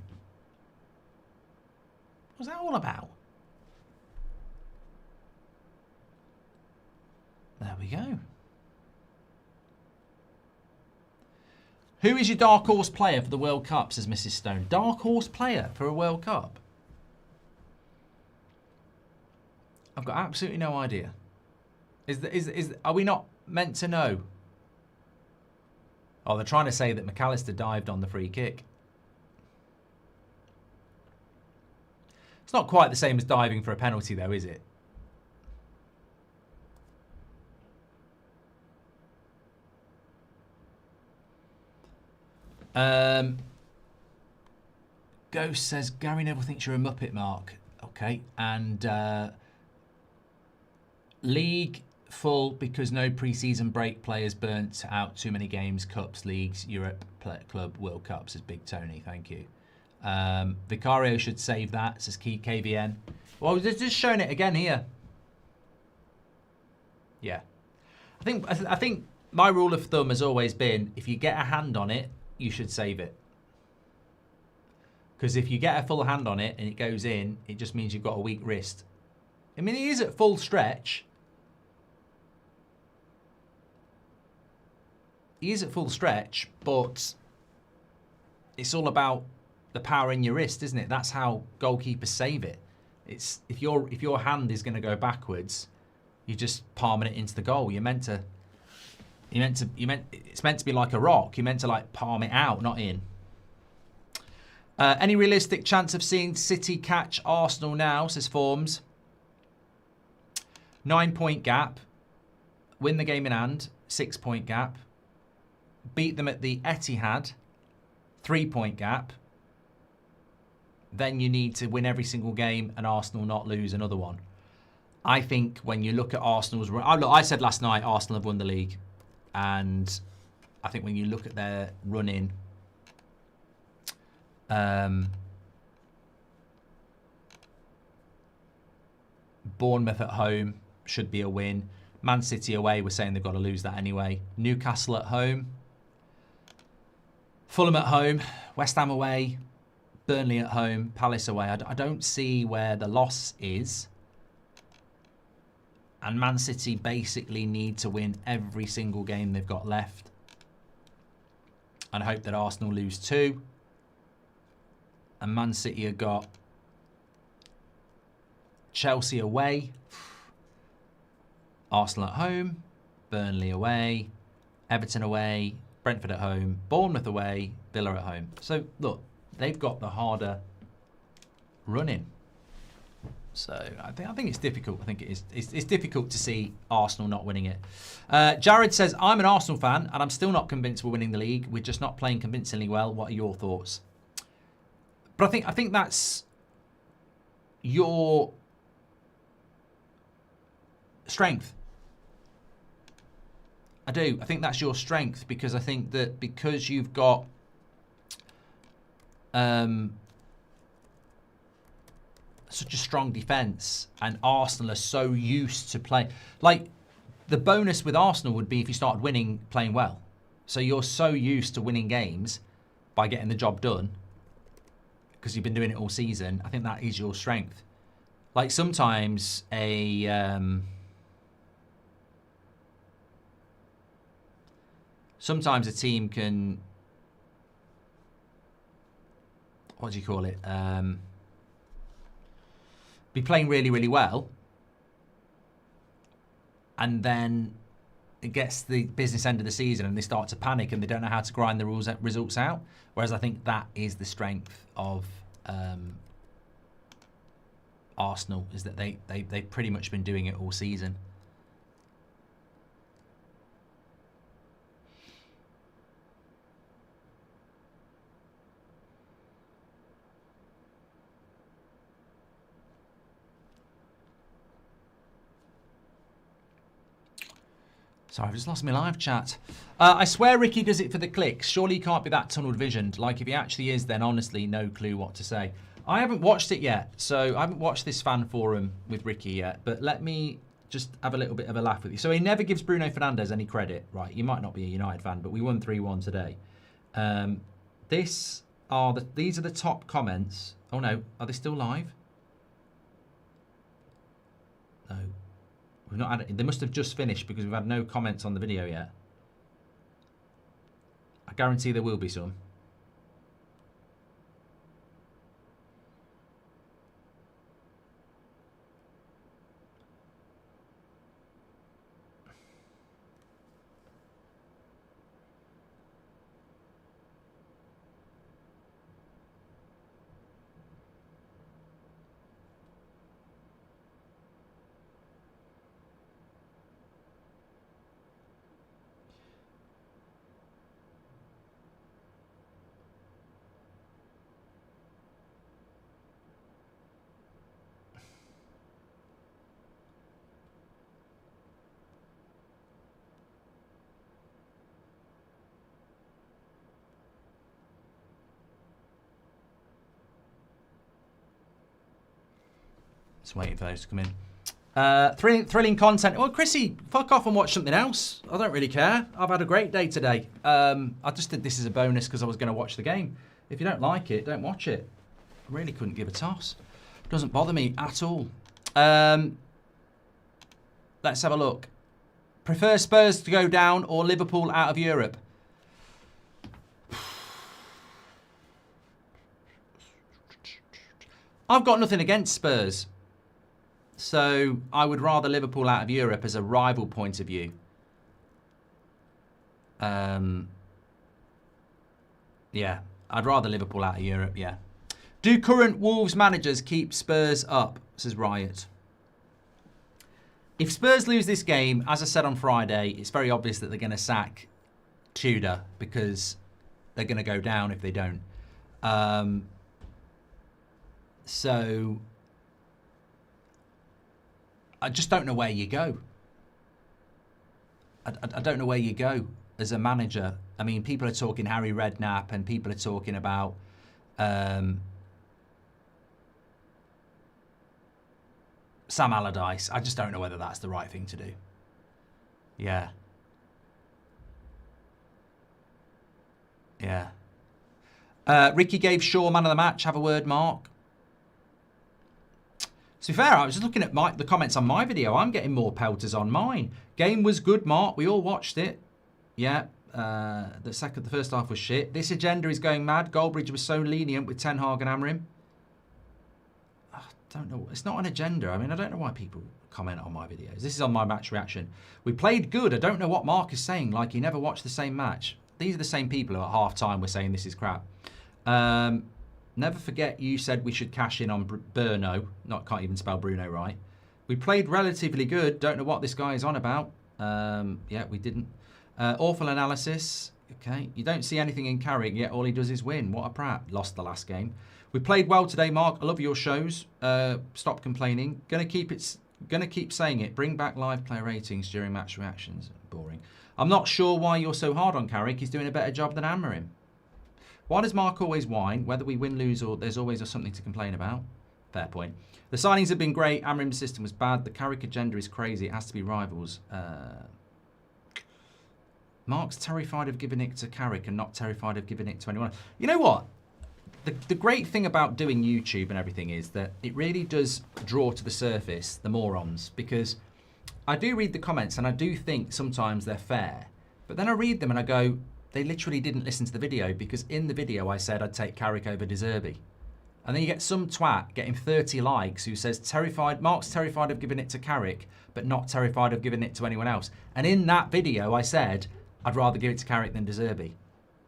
What's that all about? There we go. Who is your dark horse player for the World Cup, says Mrs. Stone. Dark horse player for a World Cup? I've got absolutely no idea. Are we not meant to know? Oh, they're trying to say that McAllister dived on the free kick. It's not quite the same as diving for a penalty, though, is it? Ghost says Gary Neville thinks you're a Muppet, Mark. Okay, and league full because no pre-season break, players burnt out too many games, cups, leagues, Europe, club, World Cups, says Big Tony. Thank you. Vicario should save that, says KVN. Well, they're just showing it again here. Yeah, I think my rule of thumb has always been if you get a hand on it, you should save it. Because if you get a full hand on it and it goes in, it just means you've got a weak wrist. I mean, he is at full stretch. He is at full stretch, but it's all about the power in your wrist, isn't it? That's how goalkeepers save it. It's if your hand is going to go backwards, you're just palming it into the goal. It's meant to be like a rock. You're meant to like palm it out, not in. Any realistic chance of seeing City catch Arsenal now, says Forms. 9-point gap. Win the game in hand. 6-point gap. Beat them at the Etihad. 3-point gap. Then you need to win every single game and Arsenal not lose another one. I think when you look at Arsenal's run... I said last night Arsenal have won the league. And I think when you look at their run-in... Bournemouth at home should be a win. Man City away, we're saying they've got to lose that anyway. Newcastle at home. Fulham at home. West Ham away. Burnley at home. Palace away. I don't see where the loss is. And Man City basically need to win every single game they've got left. And I hope that Arsenal lose 2. And Man City have got Chelsea away, Arsenal at home, Burnley away, Everton away, Brentford at home, Bournemouth away, Villa at home. So, look, they've got the harder running. So, I think it's difficult. I think it is. It's difficult to see Arsenal not winning it. Jared says, I'm an Arsenal fan and I'm still not convinced we're winning the league. We're just not playing convincingly well. What are your thoughts? But I think that's your strength. I do. I think that's your strength because I think that because you've got such a strong defence and Arsenal are so used to play. Like, the bonus with Arsenal would be if you started winning, playing well. So you're so used to winning games by getting the job done because you've been doing it all season. I think that is your strength. Like sometimes sometimes a team can, what do you call it? Be playing really, really well, and then it gets the business end of the season and they start to panic and they don't know how to grind the results out. Whereas I think that is the strength of Arsenal, is that they've pretty much been doing it all season. Sorry, I've just lost my live chat. I swear Ricky does it for the clicks. Surely he can't be that tunnel visioned. Like, if he actually is, then honestly, no clue what to say. I haven't watched it yet, so I haven't watched this fan forum with Ricky yet, but let me just have a little bit of a laugh with you. So he never gives Bruno Fernandes any credit. Right, you might not be a United fan, but we won 3-1 today. These are the top comments. Oh no, are they still live? No. We've not had it. They must have just finished because we've had no comments on the video yet. I guarantee there will be some. Just waiting for those to come in. Thrilling content. Well, Chrissy, fuck off and watch something else. I don't really care. I've had a great day today. I just did this as a bonus because I was going to watch the game. If you don't like it, don't watch it. I really couldn't give a toss. Doesn't bother me at all. Let's have a look. Prefer Spurs to go down or Liverpool out of Europe? I've got nothing against Spurs. So I would rather Liverpool out of Europe as a rival point of view. Yeah, I'd rather Liverpool out of Europe, yeah. Do current Wolves managers keep Spurs up, says Riot. If Spurs lose this game, as I said on Friday, it's very obvious that they're going to sack Tudor because they're going to go down if they don't. So I just don't know where you go. I don't know where you go as a manager. I mean, people are talking Harry Redknapp and people are talking about Sam Allardyce. I just don't know whether that's the right thing to do. Yeah. Yeah. Ricky gave Shaw man of the match. Have a word, Mark. To be fair, I was just looking at the comments on my video. I'm getting more pelters on mine. Game was good, Mark. We all watched it. Yeah. The first half was shit. This agenda is going mad. Goldbridge was so lenient with Ten Hag and Amorim. I don't know. It's not an agenda. I mean, I don't know why people comment on my videos. This is on my match reaction. We played good. I don't know what Mark is saying. Like, he never watched the same match. These are the same people who at half-time were saying this is crap. Never forget you said we should cash in on Bruno. Can't even spell Bruno right. We played relatively good. Don't know what this guy is on about. Yeah, we didn't. Awful analysis. Okay. You don't see anything in Carrick, yet all he does is win. What a prat. Lost the last game. We played well today, Mark. I love your shows. Stop complaining. Gonna keep saying it. Bring back live player ratings during match reactions. Boring. I'm not sure why you're so hard on Carrick. He's doing a better job than Amorim. Why does Mark always whine? Whether we win, lose, or there's always something to complain about. Fair point. The signings have been great. Amorim's system was bad. The Carrick agenda is crazy. It has to be rivals. Mark's terrified of giving it to Carrick and not terrified of giving it to anyone. You know what? The great thing about doing YouTube and everything is that it really does draw to the surface the morons, because I do read the comments and I do think sometimes they're fair. But then I read them and I go, they literally didn't listen to the video, because in the video I said I'd take Carrick over De Zerbi. And then you get some twat getting 30 likes who says, Mark's terrified of giving it to Carrick, but not terrified of giving it to anyone else. And in that video I said, I'd rather give it to Carrick than De Zerbi.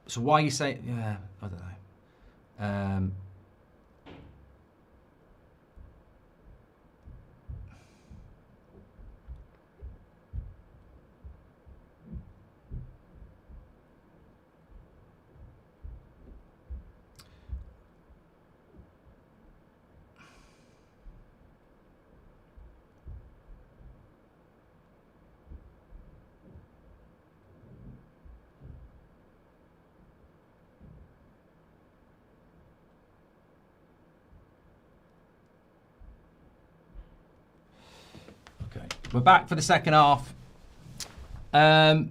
So why you say, yeah, I don't know. We're back for the second half. Let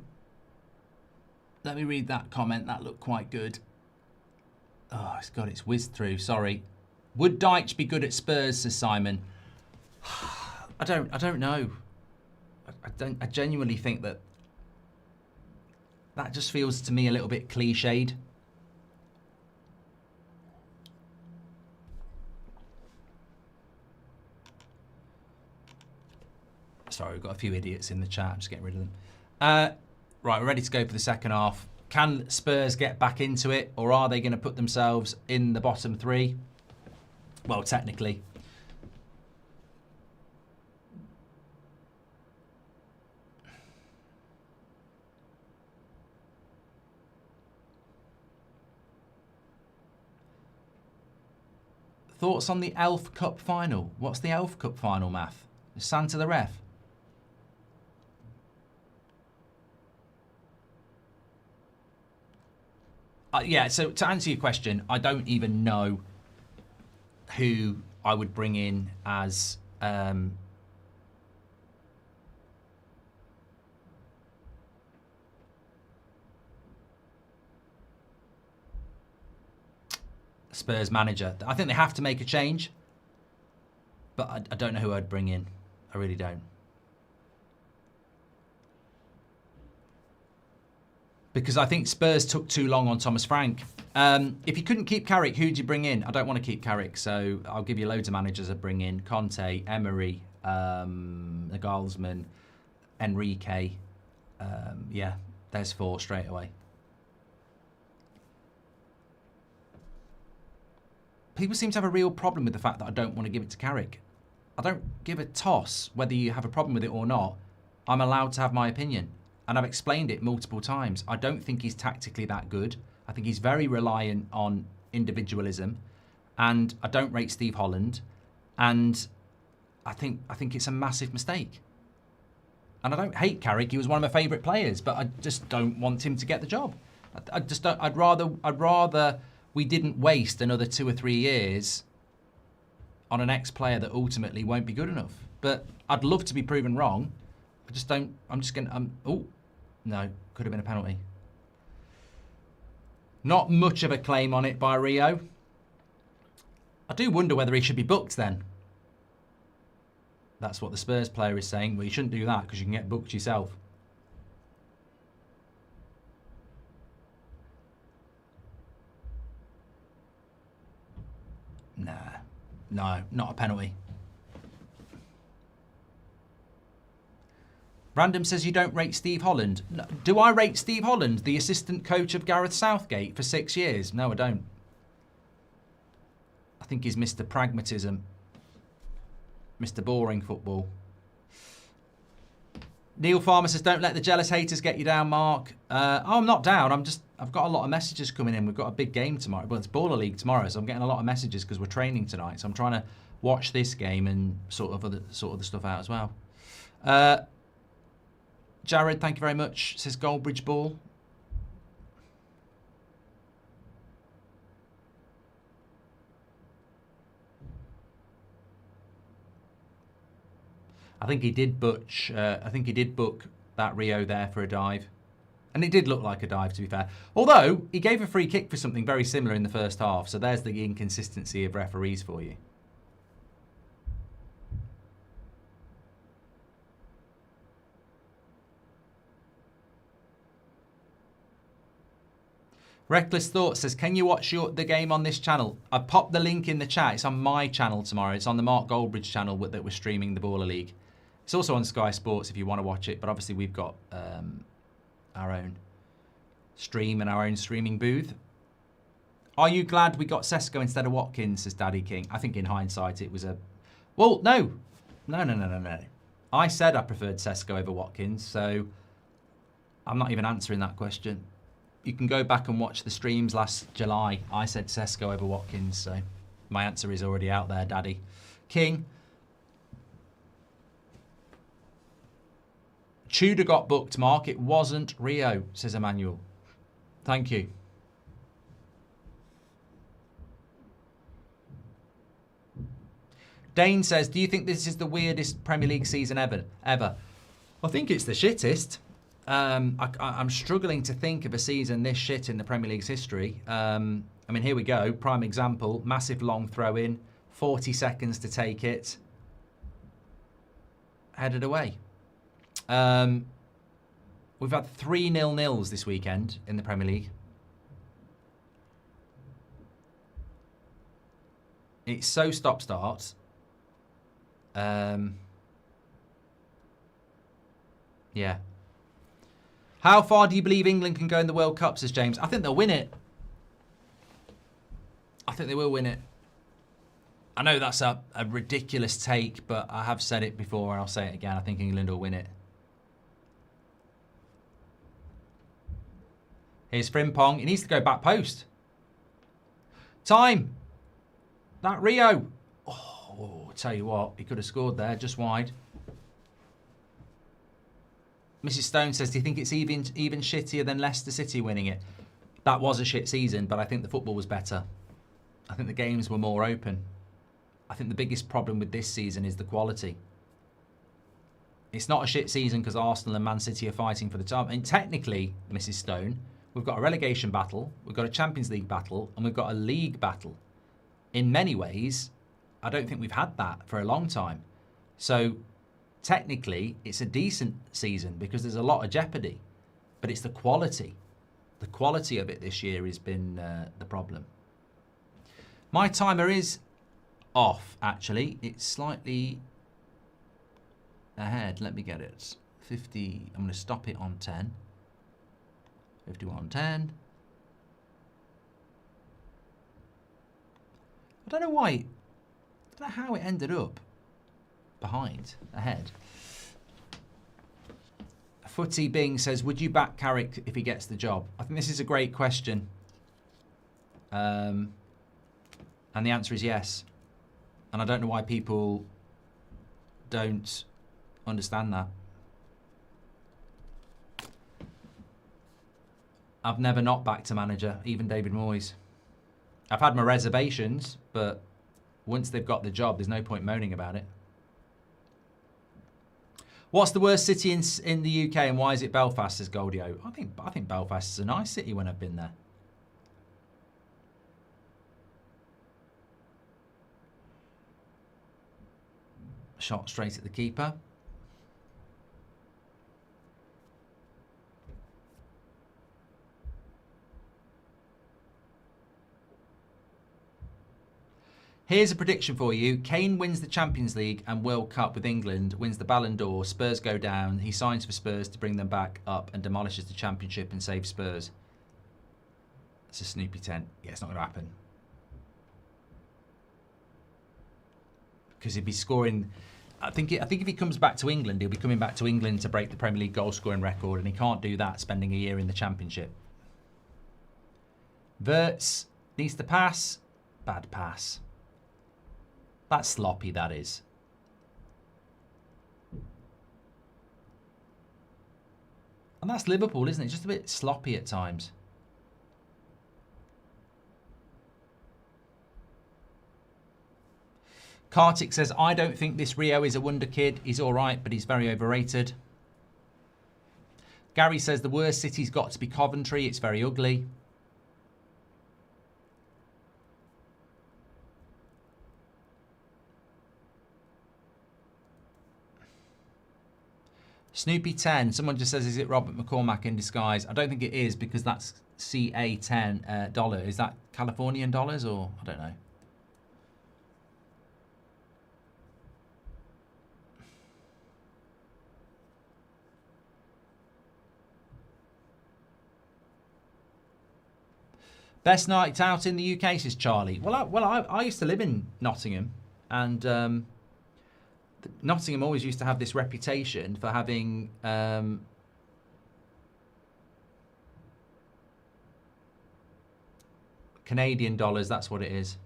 me read that comment. That looked quite good. Oh, it's whizzed through. Sorry. Would Dyche be good at Spurs, says Simon? I don't know. I genuinely think that just feels to me a little bit cliched. Sorry, we've got a few idiots in the chat. I'm just getting rid of them. Right, we're ready to go for the second half. Can Spurs get back into it, or are they going to put themselves in the bottom three? Well, technically. Thoughts on the Elf Cup final? What's the Elf Cup final, Math? Is Santa the ref? Yeah, so to answer your question, I don't even know who I would bring in as Spurs manager. I think they have to make a change, but I don't know who I'd bring in. I really don't. Because I think Spurs took too long on Thomas Frank. If you couldn't keep Carrick, who'd you bring in? I don't want to keep Carrick, so I'll give you loads of managers I'd bring in. Conte, Emery, Nagelsmann, Enrique. Yeah, there's 4 straight away. People seem to have a real problem with the fact that I don't want to give it to Carrick. I don't give a toss whether you have a problem with it or not. I'm allowed to have my opinion. And I've explained it multiple times. I don't think he's tactically that good. I think he's very reliant on individualism. And I don't rate Steve Holland. And I think it's a massive mistake. And I don't hate Carrick. He was one of my favourite players. But I just don't want him to get the job. I just don't. I'd rather we didn't waste another 2 or 3 years on an ex-player that ultimately won't be good enough. But I'd love to be proven wrong. I just don't. I'm just going to... oh, no. Could have been a penalty. Not much of a claim on it by Rio. I do wonder whether he should be booked then. That's what the Spurs player is saying. Well, you shouldn't do that because you can get booked yourself. Nah. No, not a penalty. Random says you don't rate Steve Holland. No, do I rate Steve Holland, the assistant coach of Gareth Southgate for 6 years? No, I don't. I think he's Mr. Pragmatism. Mr. Boring Football. Neil Farmer says, don't let the jealous haters get you down, Mark. I'm not down. I've got a lot of messages coming in. We've got a big game tomorrow. Well, it's Baller League tomorrow, so I'm getting a lot of messages because we're training tonight. So I'm trying to watch this game and sort of other stuff out as well. Jared, thank you very much. Says Goldbridge Ball. I think he did butch. I think he did book that Rio there for a dive, and it did look like a dive, to be fair. Although he gave a free kick for something very similar in the first half, so there's the inconsistency of referees for you. Reckless Thought says, can you watch the game on this channel? I popped the link in the chat. It's on my channel tomorrow. It's on the Mark Goldbridge channel that we're streaming the Baller League. It's also on Sky Sports if you want to watch it. But obviously we've got our own stream and our own streaming booth. Are you glad we got Sesko instead of Watkins, says Daddy King? I think in hindsight it was a... Well, no. No. I said I preferred Sesko over Watkins, so I'm not even answering that question. You can go back and watch the streams last July. I said Sesko over Watkins, so my answer is already out there, Daddy King. Tudor got booked, Mark. It wasn't Rio, says Emmanuel. Thank you. Dane says, do you think this is the weirdest Premier League season ever? I think it's the shittest. I'm struggling to think of a season this shit in the Premier League's history. I mean, here we go. Prime example. Massive long throw in. 40 seconds to take it. Headed away. We've had 3 0-0s this weekend in the Premier League. It's so stop-start. Yeah. How far do you believe England can go in the World Cup, says James? I think they'll win it. I think they will win it. I know that's a ridiculous take, but I have said it before and I'll say it again. I think England will win it. Here's Frimpong. He needs to go back post. Time. That Rio. Oh, I'll tell you what. He could have scored there, just wide. Mrs. Stone says, do you think it's even shittier than Leicester City winning it? That was a shit season, but I think the football was better. I think the games were more open. I think the biggest problem with this season is the quality. It's not a shit season because Arsenal and Man City are fighting for the top. And technically, Mrs. Stone, we've got a relegation battle, we've got a Champions League battle, and we've got a league battle. In many ways, I don't think we've had that for a long time. So technically, it's a decent season because there's a lot of jeopardy. But it's the quality. The quality of it this year has been the problem. My timer is off, actually. It's slightly ahead. Let me get it. 50. I'm going to stop it on 10. 51:10. I don't know why. I don't know how it ended up behind, ahead. Footy Bing says, would you back Carrick if he gets the job? I think this is a great question. And the answer is yes. And I don't know why people don't understand that. I've never not backed a manager, even David Moyes. I've had my reservations, but once they've got the job, there's no point moaning about it. What's the worst city in the UK and why is it Belfast, says Goldio? I think Belfast is a nice city when I've been there. Shot straight at the keeper. Here's a prediction for you. Kane wins the Champions League and World Cup with England, wins the Ballon d'Or, Spurs go down, he signs for Spurs to bring them back up and demolishes the Championship and saves Spurs. It's a Snoopy 10. Yeah, it's not going to happen. Because he'd be scoring... I think if he comes back to England, he'll be coming back to England to break the Premier League goal scoring record, and he can't do that spending a year in the Championship. Wirtz needs to pass. Bad pass. That's sloppy, that is. And that's Liverpool, isn't it? Just a bit sloppy at times. Kartik says, I don't think this Rio is a wonder kid. He's all right, but he's very overrated. Gary says, the worst city's got to be Coventry. It's very ugly. Snoopy 10. Someone just says, is it Robert McCormack in disguise? I don't think it is because that's CA10 dollar. Is that Californian dollars or I don't know? Best night out in the UK, says Charlie. Well, I used to live in Nottingham, and Nottingham always used to have this reputation for having Canadian dollars. That's what it is.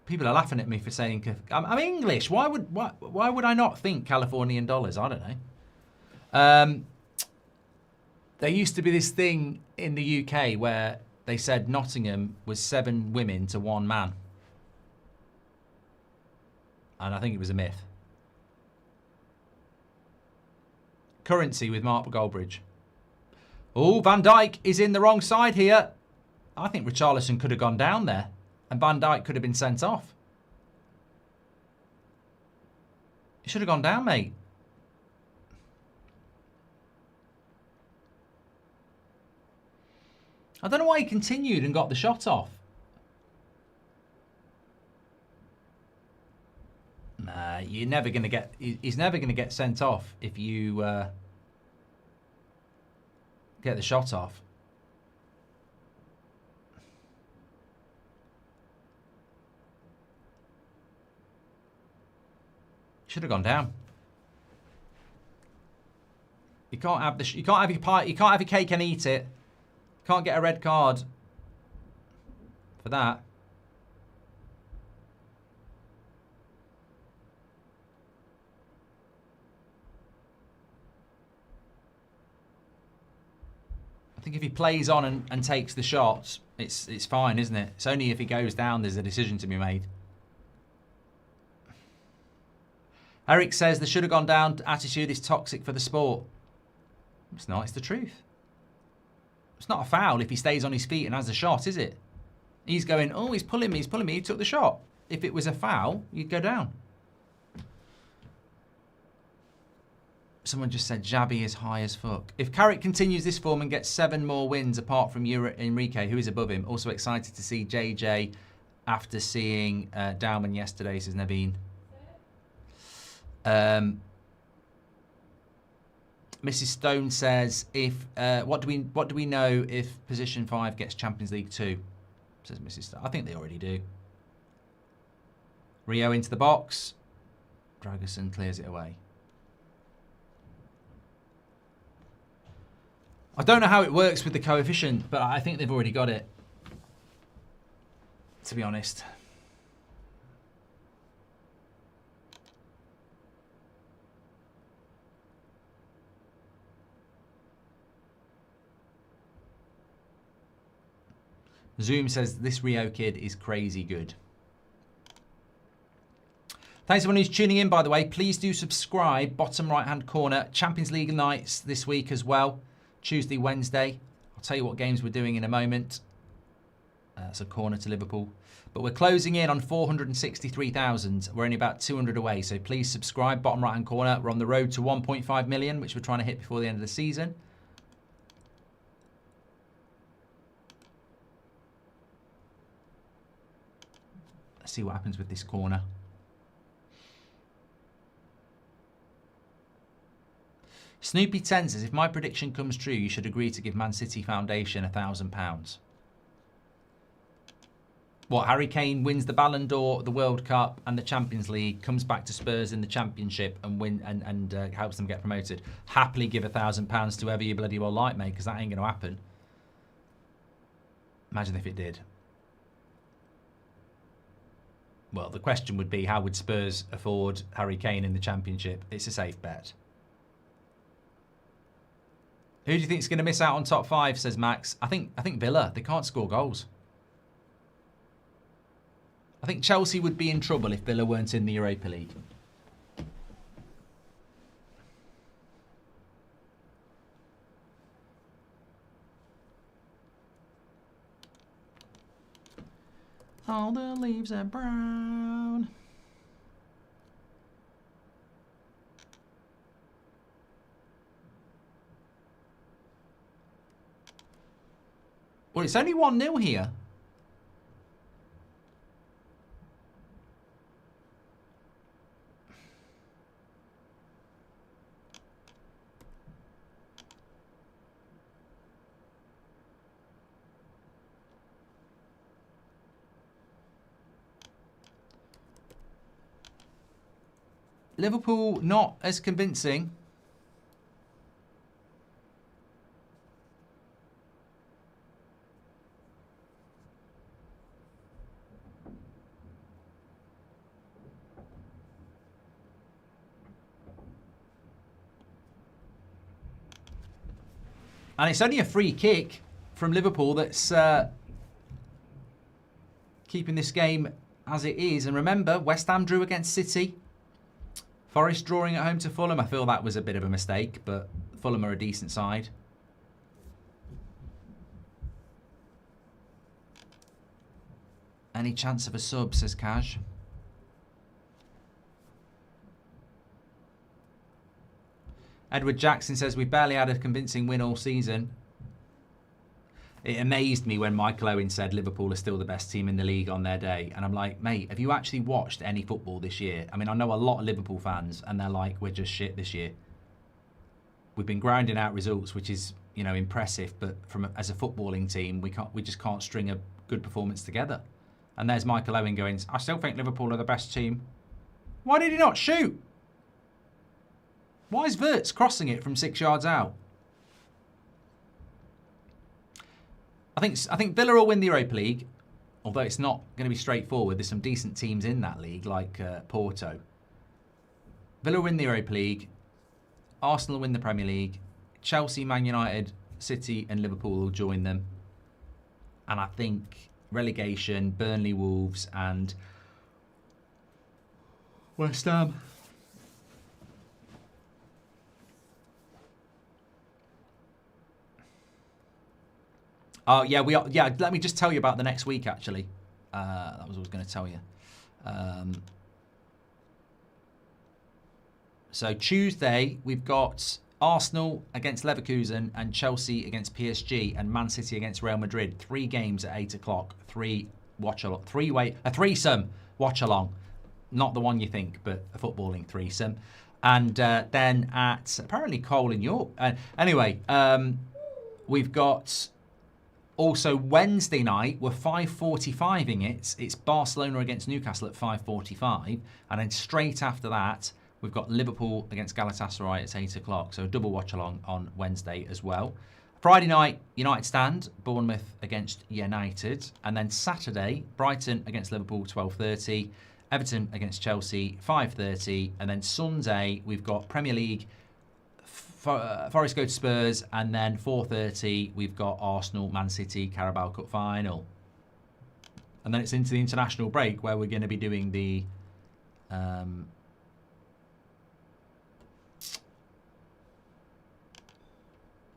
People are laughing at me for saying I'm English. Why would I not think Californian dollars? I don't know. There used to be this thing in the UK where they said Nottingham was 7 women to 1 man. And I think it was a myth. Currency with Mark Goldbridge. Oh, Van Dijk is in the wrong side here. I think Richarlison could have gone down there. And Van Dijk could have been sent off. He should have gone down, mate. I don't know why he continued and got the shot off. Nah, you're never going to get... He's never going to get sent off if you get the shot off. Should have gone down. You can't have the... You can't have your pie. You can't have your cake and eat it. Can't get a red card for that. I think if he plays on and takes the shots, it's fine, isn't it? It's only if he goes down there's a decision to be made. Eric says the should have gone down attitude is toxic for the sport. It's not, it's the truth. It's not a foul if he stays on his feet and has a shot, is it? He's going, oh, he's pulling me, he took the shot. If it was a foul, you'd go down. Someone just said Xabi is high as fuck. If Carrick continues this form and gets 7 more wins apart from Enrique, who is above him, also excited to see JJ after seeing Dowman yesterday, says Naveen. Mrs. Stone says, "If what do we know if position 5 gets Champions League 2?" Says Mrs. Stone. I think they already do. Rio into the box. Dragerson clears it away. I don't know how it works with the coefficient, but I think they've already got it. To be honest. Zoom says this Rio kid is crazy good. Thanks everyone who's tuning in, by the way. Please do subscribe. Bottom right-hand corner. Champions League nights this week as well. Tuesday, Wednesday. I'll tell you what games we're doing in a moment. That's a corner to Liverpool. But we're closing in on 463,000. We're only about 200 away. So please subscribe. Bottom right-hand corner. We're on the road to 1.5 million, which we're trying to hit before the end of the season. Let's see what happens with this corner. Snoopy10 says, if my prediction comes true, you should agree to give Man City Foundation £1,000. What, Harry Kane wins the Ballon d'Or, the World Cup and the Champions League, comes back to Spurs in the Championship and win and helps them get promoted. Happily give £1,000 to whoever you bloody well like, mate, because that ain't going to happen. Imagine if it did. Well, the question would be, how would Spurs afford Harry Kane in the Championship? It's a safe bet. Who do you think is going to miss out on top 5, says Max? I think Villa. They can't score goals. I think Chelsea would be in trouble if Villa weren't in the Europa League. All the leaves are brown. Well, it's only 1-0 here. Liverpool not as convincing. And it's only a free kick from Liverpool that's keeping this game as it is. And remember, West Ham drew against City. Forest drawing at home to Fulham. I feel that was a bit of a mistake, but Fulham are a decent side. Any chance of a sub, says Kaj. Edward Jackson says, we barely had a convincing win all season. It amazed me when Michael Owen said Liverpool are still the best team in the league on their day. And I'm like, mate, have you actually watched any football this year? I mean, I know a lot of Liverpool fans and they're like, we're just shit this year. We've been grinding out results, which is, you know, impressive. But as a footballing team, we just can't string a good performance together. And there's Michael Owen going, I still think Liverpool are the best team. Why did he not shoot? Why is Wirtz crossing it from 6 yards out? I think Villa will win the Europa League, although it's not going to be straightforward. There's some decent teams in that league, like Porto. Villa will win the Europa League. Arsenal will win the Premier League. Chelsea, Man United, City and Liverpool will join them. And I think relegation, Burnley, Wolves and West Ham. Oh, yeah, we are. Yeah, let me just tell you about the next week, actually. That was what I was going to tell you. So Tuesday, we've got Arsenal against Leverkusen and Chelsea against PSG and Man City against Real Madrid. 3 games at 8 o'clock. A threesome watch-along. Not the one you think, but a footballing threesome. And then at, apparently, Cole in York. Anyway, we've got... Also, Wednesday night, we're 5:45ing it. It's Barcelona against Newcastle at 5:45. And then straight after that, we've got Liverpool against Galatasaray at 8 o'clock. So a double watch-along on Wednesday as well. Friday night, United stand, Bournemouth against United. And then Saturday, Brighton against Liverpool, 12:30. Everton against Chelsea, 5:30. And then Sunday, we've got Premier League, Forest go to Spurs, and then 4:30 we've got Arsenal, Man City, Carabao Cup final. And then it's into the international break where we're going to be doing the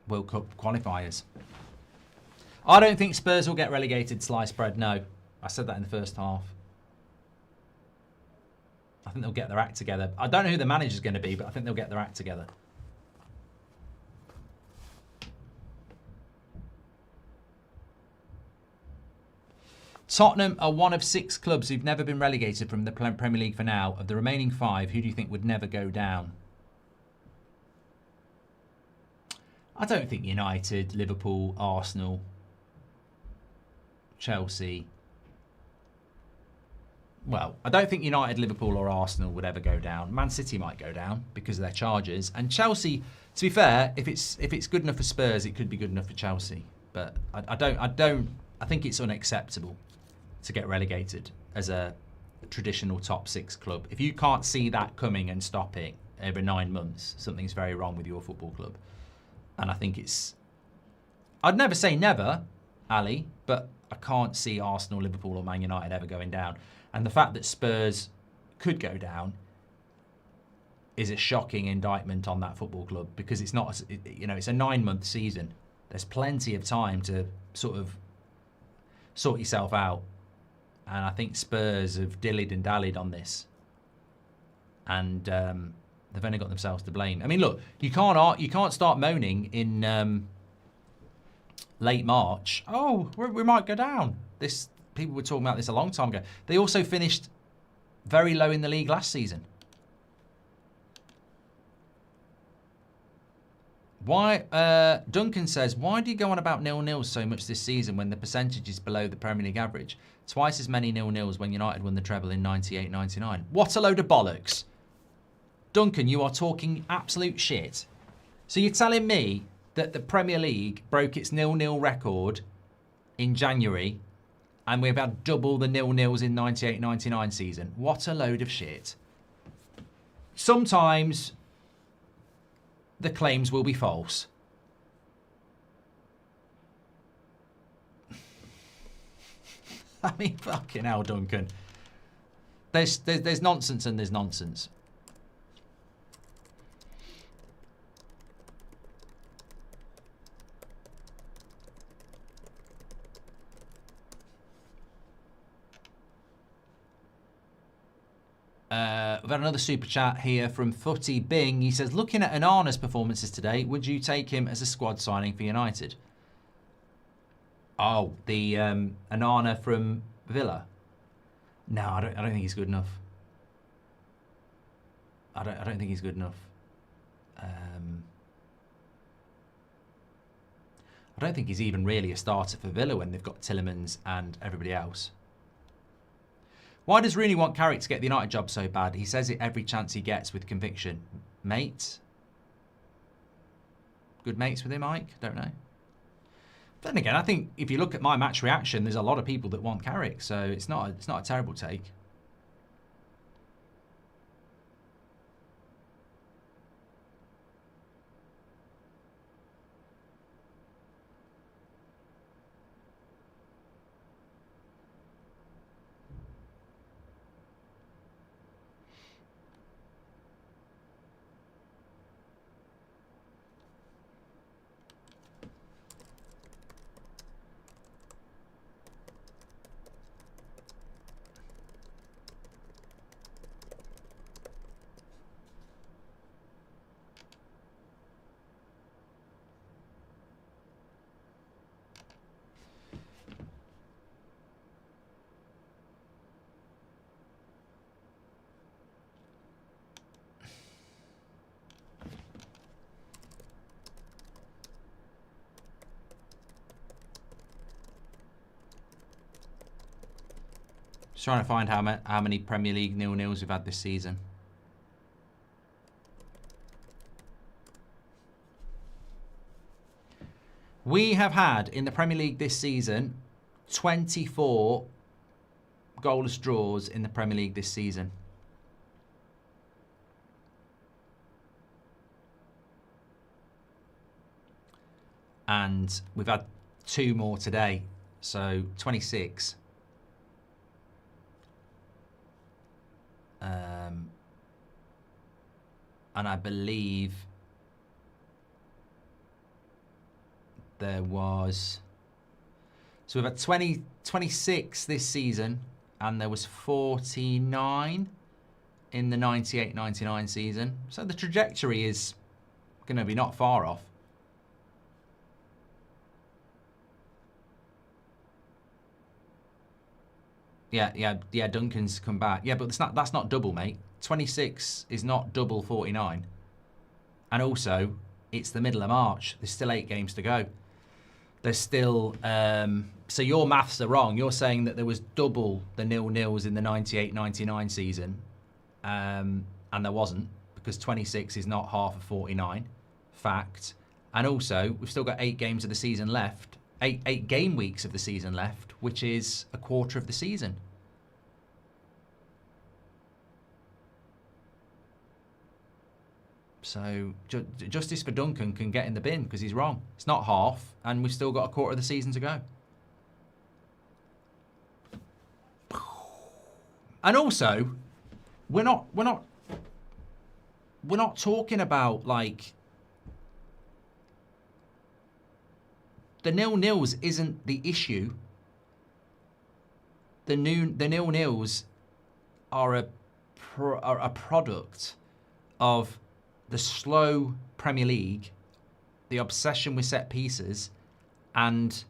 World Cup qualifiers. I don't think Spurs will get relegated, sliced bread, no. I said that in the first half. I think they'll get their act together. I don't know who the manager's going to be, but I think they'll get their act together. Tottenham are one of 6 clubs who've never been relegated from the Premier League for now. Of the remaining 5, who do you think would never go down? I don't think United, Liverpool, Arsenal, Chelsea. Well, I don't think United, Liverpool or Arsenal would ever go down. Man City might go down because of their charges. And Chelsea, to be fair, if it's good enough for Spurs, it could be good enough for Chelsea. But I think it's unacceptable to get relegated as a traditional top 6 club. If you can't see that coming and stop it every 9 months, something's very wrong with your football club. And I think it's... I'd never say never, Ali, but I can't see Arsenal, Liverpool or Man United ever going down. And the fact that Spurs could go down is a shocking indictment on that football club because it's not, it's a 9-month season. There's plenty of time to sort of sort yourself out. And I think Spurs have dillied and dallied on this. And they've only got themselves to blame. I mean, look, you can't start moaning in late March, oh, we might go down. People were talking about this a long time ago. They also finished very low in the league last season. Why? Duncan says, why do you go on about nil-nils so much this season when the percentage is below the Premier League average? Twice as many nil-nils when United won the treble in 98-99. What a load of bollocks. Duncan, you are talking absolute shit. So you're telling me that the Premier League broke its nil-nil record in January and we've had double the nil-nils in 98-99 season? What a load of shit. Sometimes the claims will be false. I mean, fucking hell, Duncan. There's nonsense and there's nonsense. We've had another super chat here from Footy Bing. He says, looking at Onana's performances today, would you take him as a squad signing for United? Oh, the Onana from Villa? No, I don't think he's good enough. I don't think he's good enough. I don't think he's even really a starter for Villa when they've got Tielemans and everybody else. Why does Rooney want Carrick to get the United job so bad? He says it every chance he gets with conviction. Mate? Good mates with him, Mike? Don't know. But then again, I think if you look at my match reaction, there's a lot of people that want Carrick, so it's not a terrible take. Just trying to find how many Premier League nil-nils we've had this season. We have had, in the Premier League this season, 24 goalless draws in the Premier League this season. And we've had 2 more today, so 26. And I believe there was... So we've had 26 this season, and there was 49 in the 98-99 season. So the trajectory is going to be not far off. Yeah, Duncan's come back. Yeah, but that's not double, mate. 26 is not double 49. And also, it's the middle of March. There's still 8 games to go. There's still... so your maths are wrong. You're saying that there was double the nil-nils in the 98-99 season. And there wasn't, because 26 is not half of 49. Fact. And also, we've still got 8 games of the season left. 8 game weeks of the season left, which is a quarter of the season. So justice for Duncan can get in the bin because he's wrong. It's not half, and we've still got a quarter of the season to go. And also, we're not talking about like the nil-nils isn't the issue. The nil-nils are a product of the slow Premier League, the obsession with set pieces, and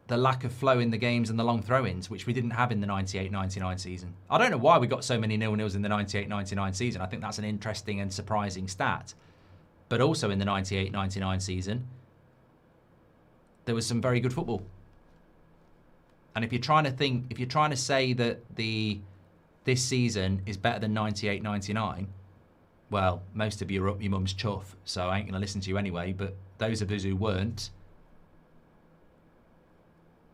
the lack of flow in the games and the long throw-ins, which we didn't have in the 98-99 season. I don't know why we got so many 0-0s in the 98-99 season. I think that's an interesting and surprising stat. But also in the 98-99 season, there was some very good football. And if you're trying to say that this season is better than 98-99, well, most of you are up your mum's chuff, so I ain't going to listen to you anyway. But those of us who weren't,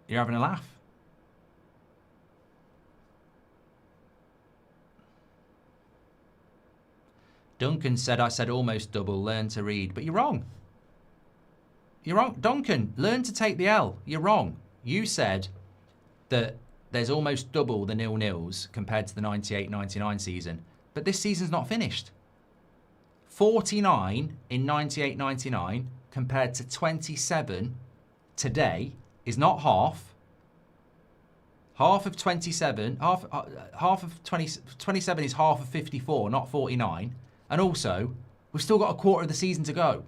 you're having a laugh. Duncan said, I said almost double, learn to read. But you're wrong. You're wrong. Duncan, learn to take the L. You're wrong. You said that there's almost double the 0-0s compared to the 98-99 season. But this season's not finished. 49 in 98-99 compared to 27 today is not half. Half of 27, half of 27 is half of 54, not 49. And also, we've still got a quarter of the season to go.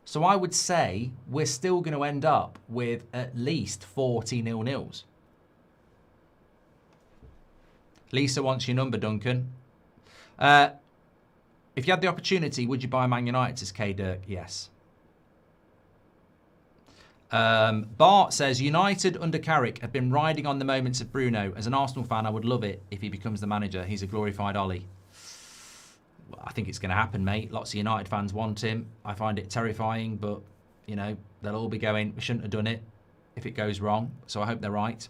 So I would say we're still going to end up with at least 40 0-0s. Lisa wants your number, Duncan. If you had the opportunity, would you buy Man United, says K Dirk? Yes. Bart says, United under Carrick have been riding on the moments of Bruno. As an Arsenal fan, I would love it if he becomes the manager. He's a glorified Ollie. Well, I think it's going to happen, mate. Lots of United fans want him. I find it terrifying, but, you know, they'll all be going, we shouldn't have done it if it goes wrong. So I hope they're right.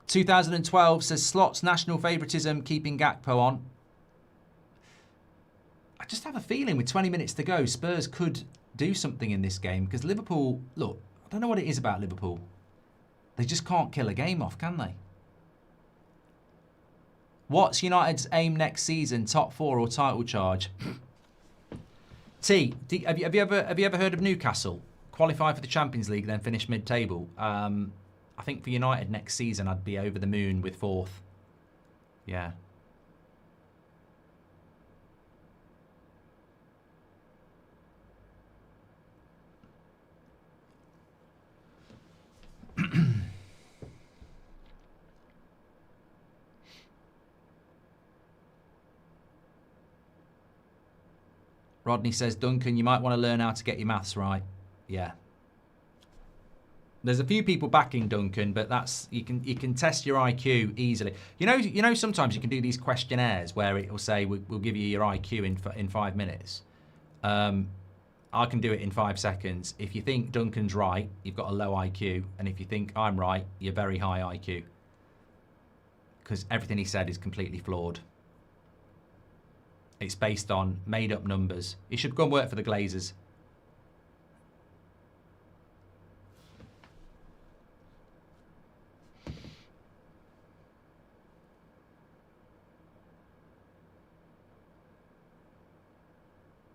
2012 says, Slot's national favouritism keeping Gakpo on. I just have a feeling with 20 minutes to go, Spurs could do something in this game, because Liverpool, look, I don't know what it is about Liverpool. They just can't kill a game off, can they? What's United's aim next season? Top 4 or title charge? T, have you ever heard of Newcastle? Qualify for the Champions League, then finish mid-table. I think for United next season, I'd be over the moon with 4th. Yeah. Rodney says, Duncan, you might want to learn how to get your maths right. Yeah. There's a few people backing Duncan, but that's you can test your IQ easily. You know sometimes you can do these questionnaires where it will say we'll give you your IQ in 5 minutes. I can do it in 5 seconds. If you think Duncan's right, you've got a low IQ, and if you think I'm right, you're very high IQ. Because everything he said is completely flawed. It's based on made-up numbers. He should go and work for the Glazers.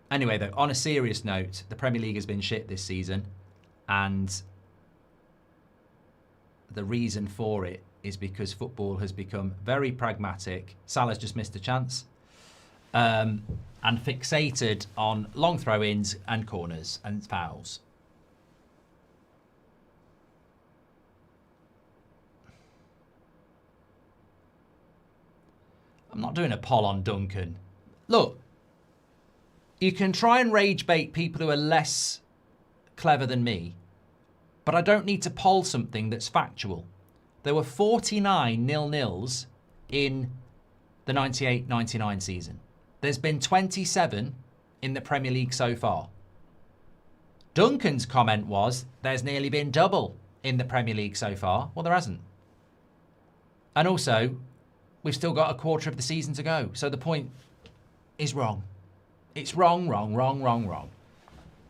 Anyway, though, on a serious note, the Premier League has been shit this season, and the reason for it is because football has become very pragmatic. Salah's just missed a chance. And fixated on long throw-ins and corners and fouls. I'm not doing a poll on Duncan. Look, you can try and rage bait people who are less clever than me, but I don't need to poll something that's factual. There were 49 0-0s in the 98-99 season. There's been 27 in the Premier League so far. Duncan's comment was, there's nearly been double in the Premier League so far. Well, there hasn't. And also, we've still got a quarter of the season to go. So the point is wrong. It's wrong, wrong, wrong, wrong, wrong.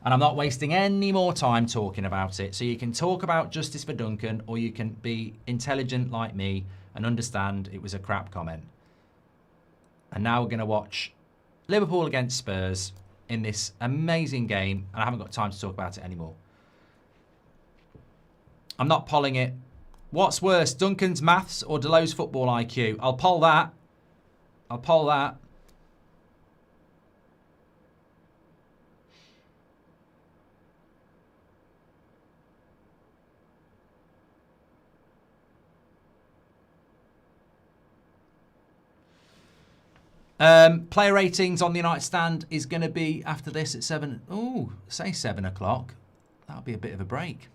And I'm not wasting any more time talking about it. So you can talk about justice for Duncan, or you can be intelligent like me and understand it was a crap comment. And now we're going to watch Liverpool against Spurs in this amazing game. And I haven't got time to talk about it anymore. I'm not polling it. What's worse, Duncan's maths or Delo's football IQ? I'll poll that. I'll poll that. Player ratings on the United stand is going to be after this at 7. Oh, say 7 o'clock. That'll be a bit of a break.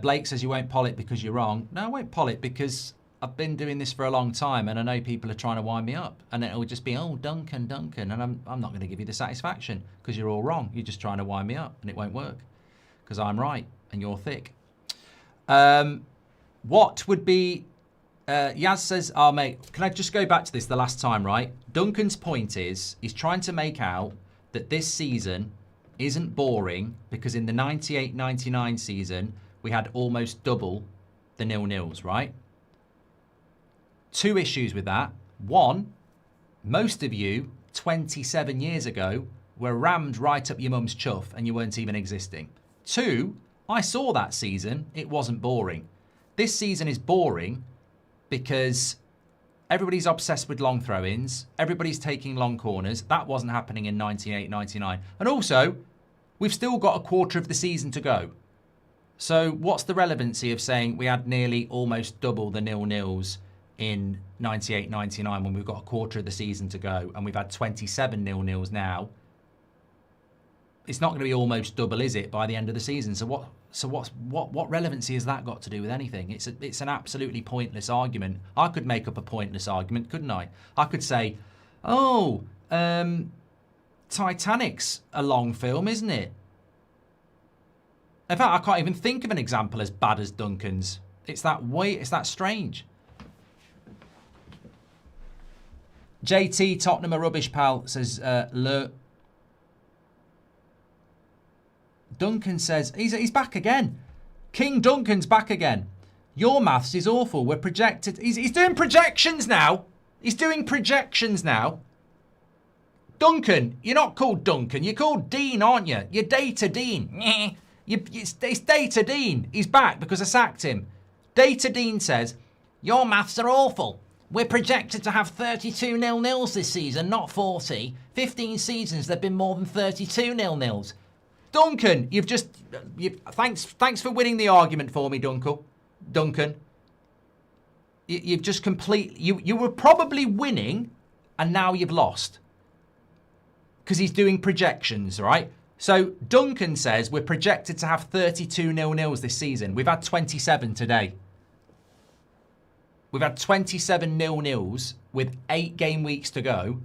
Blake says you won't poll it because you're wrong. No, I won't poll it because I've been doing this for a long time and I know people are trying to wind me up. And it'll just be, oh, Duncan. And I'm not going to give you the satisfaction because you're all wrong. You're just trying to wind me up and it won't work because I'm right and you're thick. What would be... Yaz says, oh, mate, can I just go back to this the last time, right? Duncan's point is, he's trying to make out that this season isn't boring because in the 98-99 season... we had almost double the nil-nils, right? 2 issues with that. 1, most of you, 27 years ago, were rammed right up your mum's chuff and you weren't even existing. 2, I saw that season. It wasn't boring. This season is boring because everybody's obsessed with long throw-ins. Everybody's taking long corners. That wasn't happening in 98-99. And also, we've still got a quarter of the season to go. So what's the relevancy of saying we had nearly almost double the nil-nils in 98-99 when we've got a quarter of the season to go and we've had 27 nil-nils now? It's not going to be almost double, is it, by the end of the season? So what relevancy has that got to do with anything? It's an absolutely pointless argument. I could make up a pointless argument, couldn't I? I could say, oh, Titanic's a long film, isn't it? In fact, I can't even think of an example as bad as Duncan's. It's that strange. JT, Tottenham a rubbish pal, says, Duncan says, he's back again. King Duncan's back again. Your maths is awful. We're projected. He's doing projections now. He's doing projections now. Duncan, you're not called Duncan. You're called Dean, aren't you? You're Data Dean. It's Data Dean. He's back because I sacked him. Data Dean says, your maths are awful. We're projected to have 32 nil-nils this season, not 40. 15 seasons, there've been more than 32 nil-nils. Duncan, thanks for winning the argument for me, Duncan. You've just you were probably winning and now you've lost. Because he's doing projections, right? So Duncan says we're projected to have 32 nil-nils this season. We've had 27 today. We've had 27 nil-nils with 8 game weeks to go.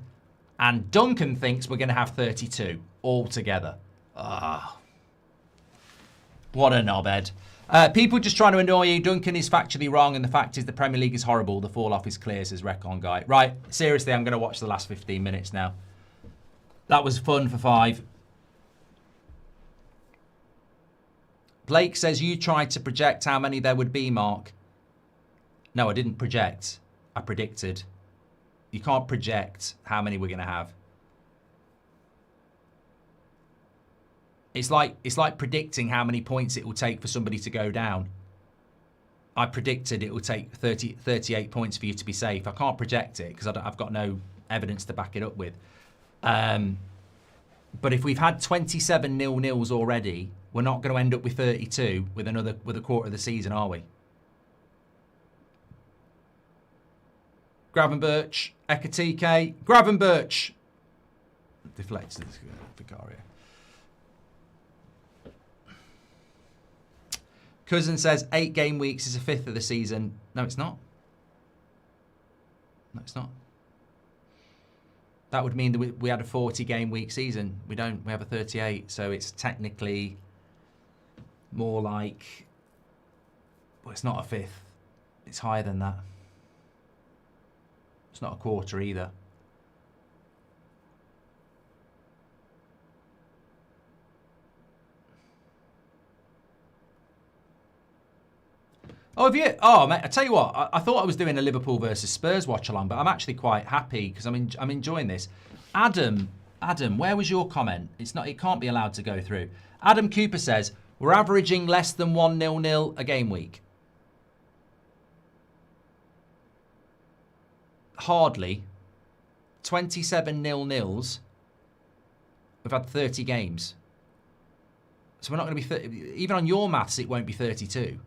And Duncan thinks we're going to have 32 altogether. Ah. What a knobhead. People just trying to annoy you. Duncan is factually wrong. And the fact is the Premier League is horrible. The fall off is clear, says Recon Guy. Right, seriously, I'm going to watch the last 15 minutes now. That was fun for 5. Blake says you tried to project how many there would be, Mark. No, I didn't project. I predicted. You can't project how many we're going to have. It's like predicting how many points it will take for somebody to go down. I predicted it will take 38 points for you to be safe. I can't project it because I've got no evidence to back it up with. But if we've had 27 nil-nils already, we're not going to end up with 32 with a quarter of the season, are we? Gravenberch, Ekatike, Gravenberch. Deflected, Vicario. Cousin says 8 game weeks is a fifth of the season. No, it's not. No, it's not. That would mean that we had a 40 game week season. We don't. We have a 38. So it's technically more like, well, it's not a fifth. It's higher than that. It's not a quarter either. Oh, have you? Oh, mate, I tell you what. I thought I was doing a Liverpool versus Spurs watch along, but I'm actually quite happy because I'm enjoying this. Adam, where was your comment? It's not. It can't be allowed to go through. Adam Cooper says we're averaging less than 1-0 a game week. Hardly. 27 0-0s. We've had 30 games. So we're not going to be 30, even on your maths it won't be 32.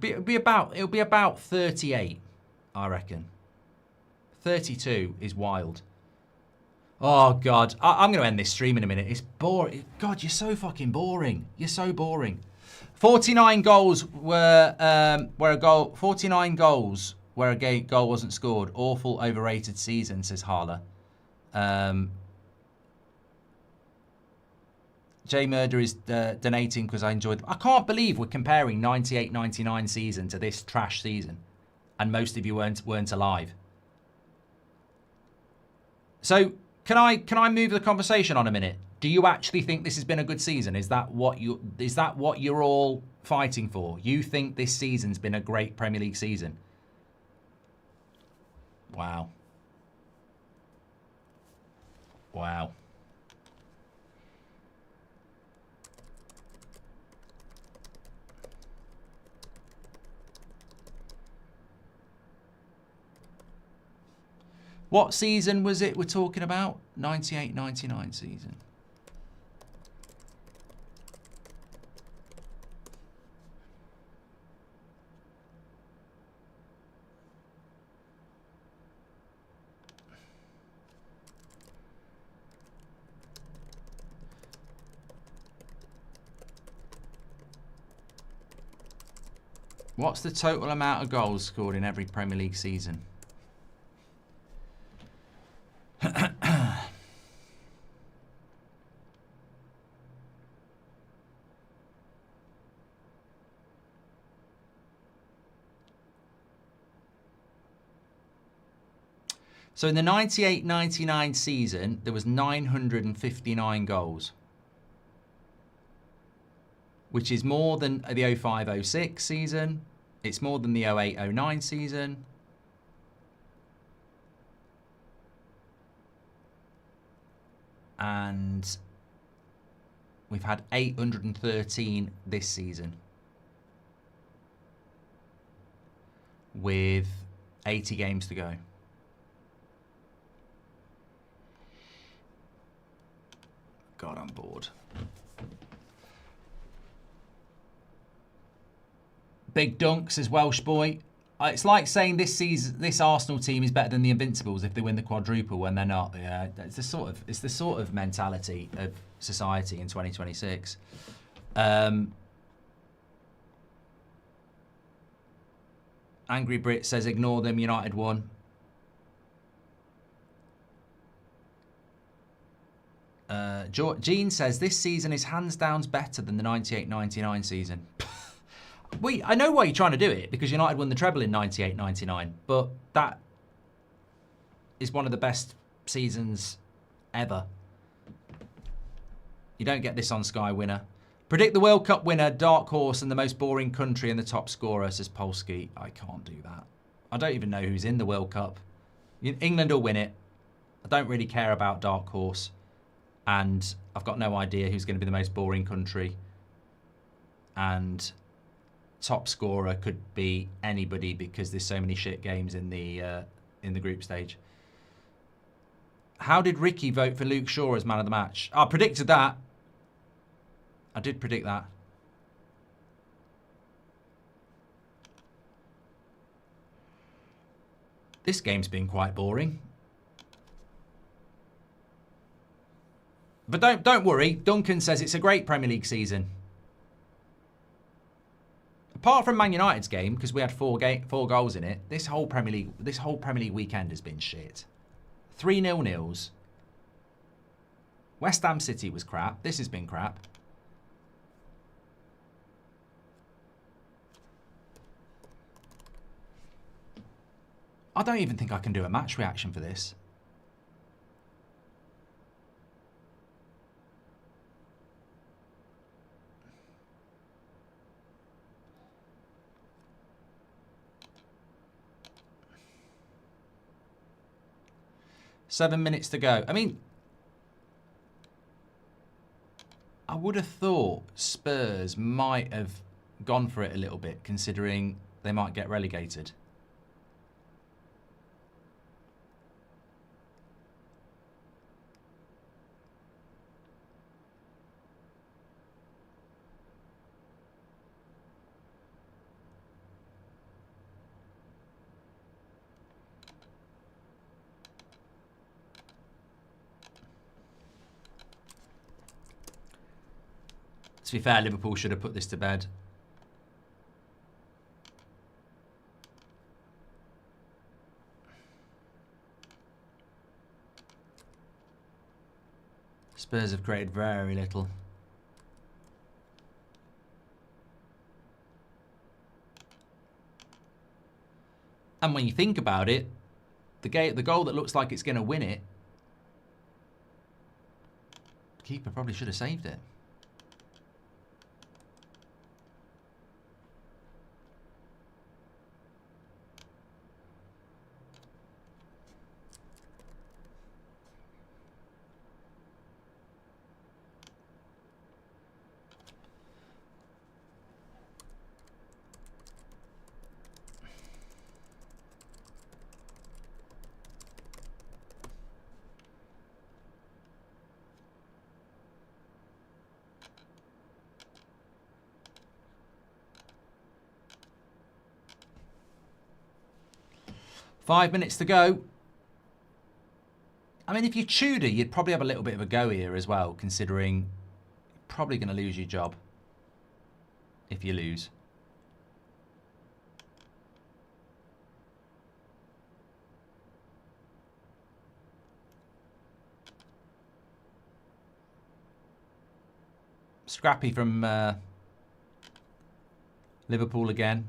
It'll be about 38, I reckon. 32 is wild. Oh God, I'm going to end this stream in a minute. It's boring. God, you're so fucking boring. You're so boring. 49 goals where a goal. 49 goals where a goal wasn't scored. Awful, overrated season, says Harla. J Murder is donating because I enjoyed. I can't believe we're comparing 98-99 season to this trash season, and most of you weren't alive. So can I move the conversation on a minute? Do you actually think this has been a good season? Is that what you're all fighting for? You think this season's been a great Premier League season? Wow. Wow. What season was it we're talking about? 98-99 season. What's the total amount of goals scored in every Premier League season? So in the 98-99 season, there was 959 goals, which is more than the 05-06 season. It's more than the 08-09 season. And we've had 813 this season with 80 games to go. God, I'm bored. Big Dunk says Welsh boy. It's like saying this Arsenal team is better than the Invincibles if they win the quadruple when they're not. Yeah, it's the sort of mentality of society in 2026. Angry Brit says ignore them. United won. Gene says this season is hands down better than the 98-99 season. I know why you're trying to do it, because United won the treble in 98-99, but that is one of the best seasons ever. You don't get this on Sky Winner. Predict the World Cup winner, dark horse, and the most boring country and the top scorer, says Polsky. I can't do that. I don't even know who's in the World Cup. England will win it. I don't really care about dark horse. And I've got no idea who's going to be the most boring country. And top scorer could be anybody because there's so many shit games in the group stage. How did Ricky vote for Luke Shaw as man of the match? I predicted that. I did predict that. This game's been quite boring. But don't worry. Duncan says it's a great Premier League season. Apart from Man United's game, because we had four goals in it, this whole Premier League weekend has been shit. 3 0-0s. West Ham City was crap. This has been crap. I don't even think I can do a match reaction for this. 7 minutes to go. I mean, I would have thought Spurs might have gone for it a little bit, considering they might get relegated. To be fair, Liverpool should have put this to bed. Spurs have created very little. And when you think about it, the goal that looks like it's going to win it, the keeper probably should have saved it. Five minutes to go. I mean, if you're Tudor, you'd probably have a little bit of a go here as well, considering you're probably going to lose your job if you lose. Scrappy from Liverpool again.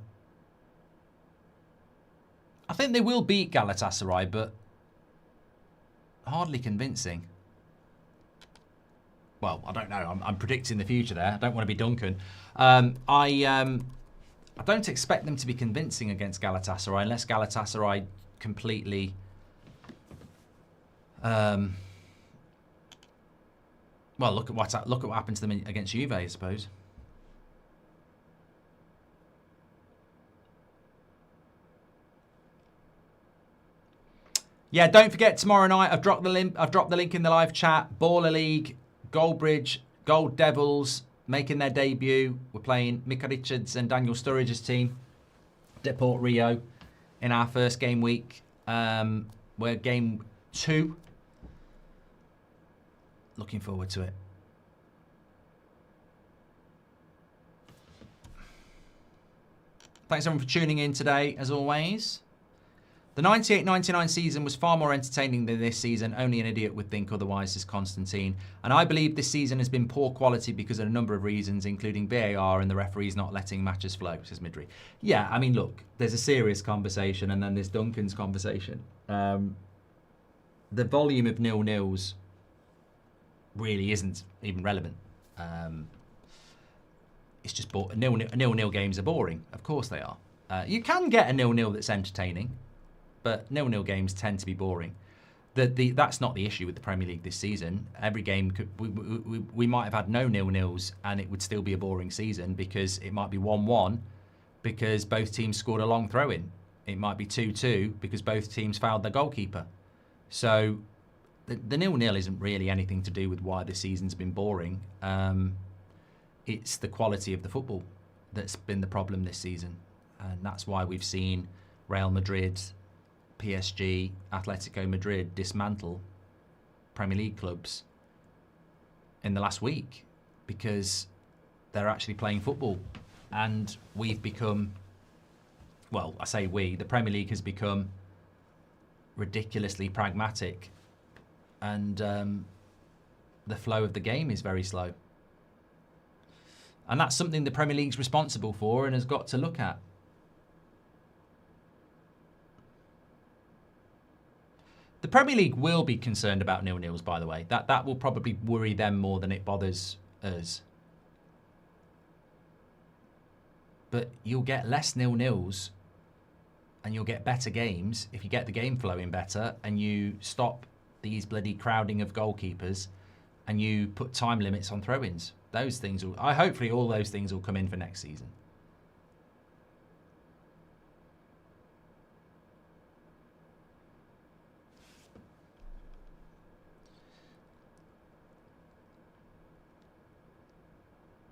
I think they will beat Galatasaray, but hardly convincing. Well, I don't know. I'm predicting the future there. I don't want to be Duncan. I don't expect them to be convincing against Galatasaray unless Galatasaray completely well, look at what happened to them against Juve, I suppose. Yeah, don't forget tomorrow night. I've dropped the link in the live chat. Baller League, Goldbridge, Gold Devils making their debut. We're playing Mika Richards and Daniel Sturridge's team, Deport Rio, in our first game week. We're game 2. Looking forward to it. Thanks everyone for tuning in today, as always. The 98-99 season was far more entertaining than this season. Only an idiot would think otherwise, says Constantine. And I believe this season has been poor quality because of a number of reasons, including VAR and the referees not letting matches flow, says Midri. Yeah, I mean, look, there's a serious conversation and then there's Duncan's conversation. The volume of nil-nils really isn't even relevant. It's just nil-nil games are boring. Of course they are. You can get a nil-nil that's entertaining, but nil-nil games tend to be boring. That's not the issue with the Premier League this season. Every game we might have had no nil-nils and it would still be a boring season because it might be 1-1 because both teams scored a long throw-in. It might be 2-2 because both teams fouled their goalkeeper. So the nil-nil isn't really anything to do with why the season's been boring. It's the quality of the football that's been the problem this season. And that's why we've seen Real Madrid, PSG, Atletico Madrid dismantle Premier League clubs in the last week because they're actually playing football. And we've become, well, I say we, the Premier League has become ridiculously pragmatic and the flow of the game is very slow. And that's something the Premier League's responsible for and has got to look at. The Premier League will be concerned about nil-nils, by the way. That will probably worry them more than it bothers us. But you'll get less nil-nils and you'll get better games if you get the game flowing better and you stop these bloody crowding of goalkeepers, and you put time limits on throw-ins. Those things will, hopefully all those things will come in for next season.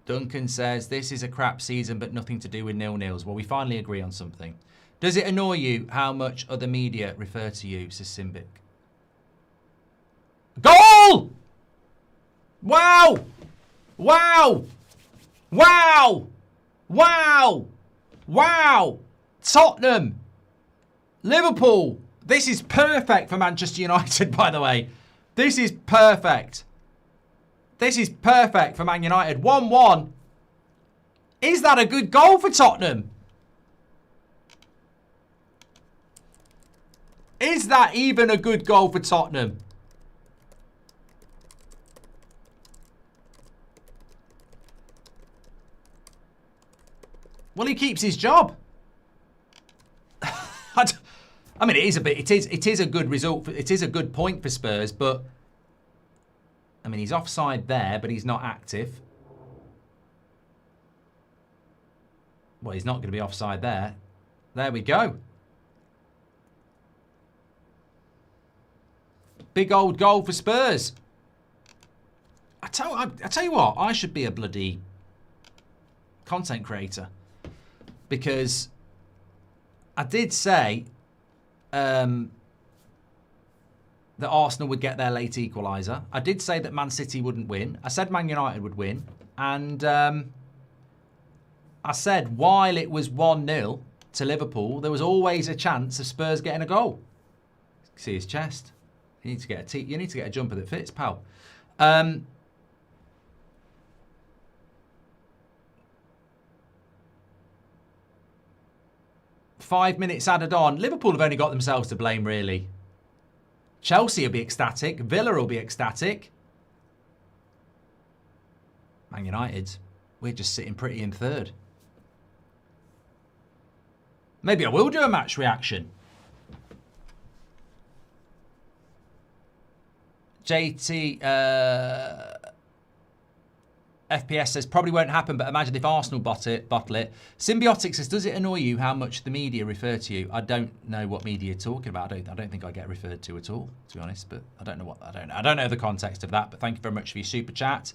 Duncan says, this is a crap season, but nothing to do with nil-nils. Well, we finally agree on something. Does it annoy you how much other media refer to you, says Simbic? Goal! Wow! Wow! Wow! Wow! Wow! Tottenham! Liverpool! This is perfect for Manchester United, by the way. This is perfect. This is perfect for Man United. 1-1. Is that a good goal for Tottenham? Is that even a good goal for Tottenham? Well, he keeps his job. I mean, it is a good result. It is a good point for Spurs, but I mean, he's offside there, but he's not active. Well, he's not going to be offside there. There we go. Big old goal for Spurs. I tell you what, I should be a bloody content creator. Because I did say that Arsenal would get their late equaliser. I did say that Man City wouldn't win. I said Man United would win. And I said while it was 1-0 to Liverpool, there was always a chance of Spurs getting a goal. See his chest. You need to get a jumper that fits, pal. 5 minutes added on. Liverpool have only got themselves to blame, really. Chelsea will be ecstatic. Villa will be ecstatic. Man United, we're just sitting pretty in third. Maybe I will do a match reaction. JT FPS says, probably won't happen, but imagine if Arsenal bottle it. Symbiotic says, does it annoy you how much the media refer to you? I don't know what media you're talking about. I don't think I get referred to at all, to be honest, but I don't know I don't know the context of that, but thank you very much for your super chat.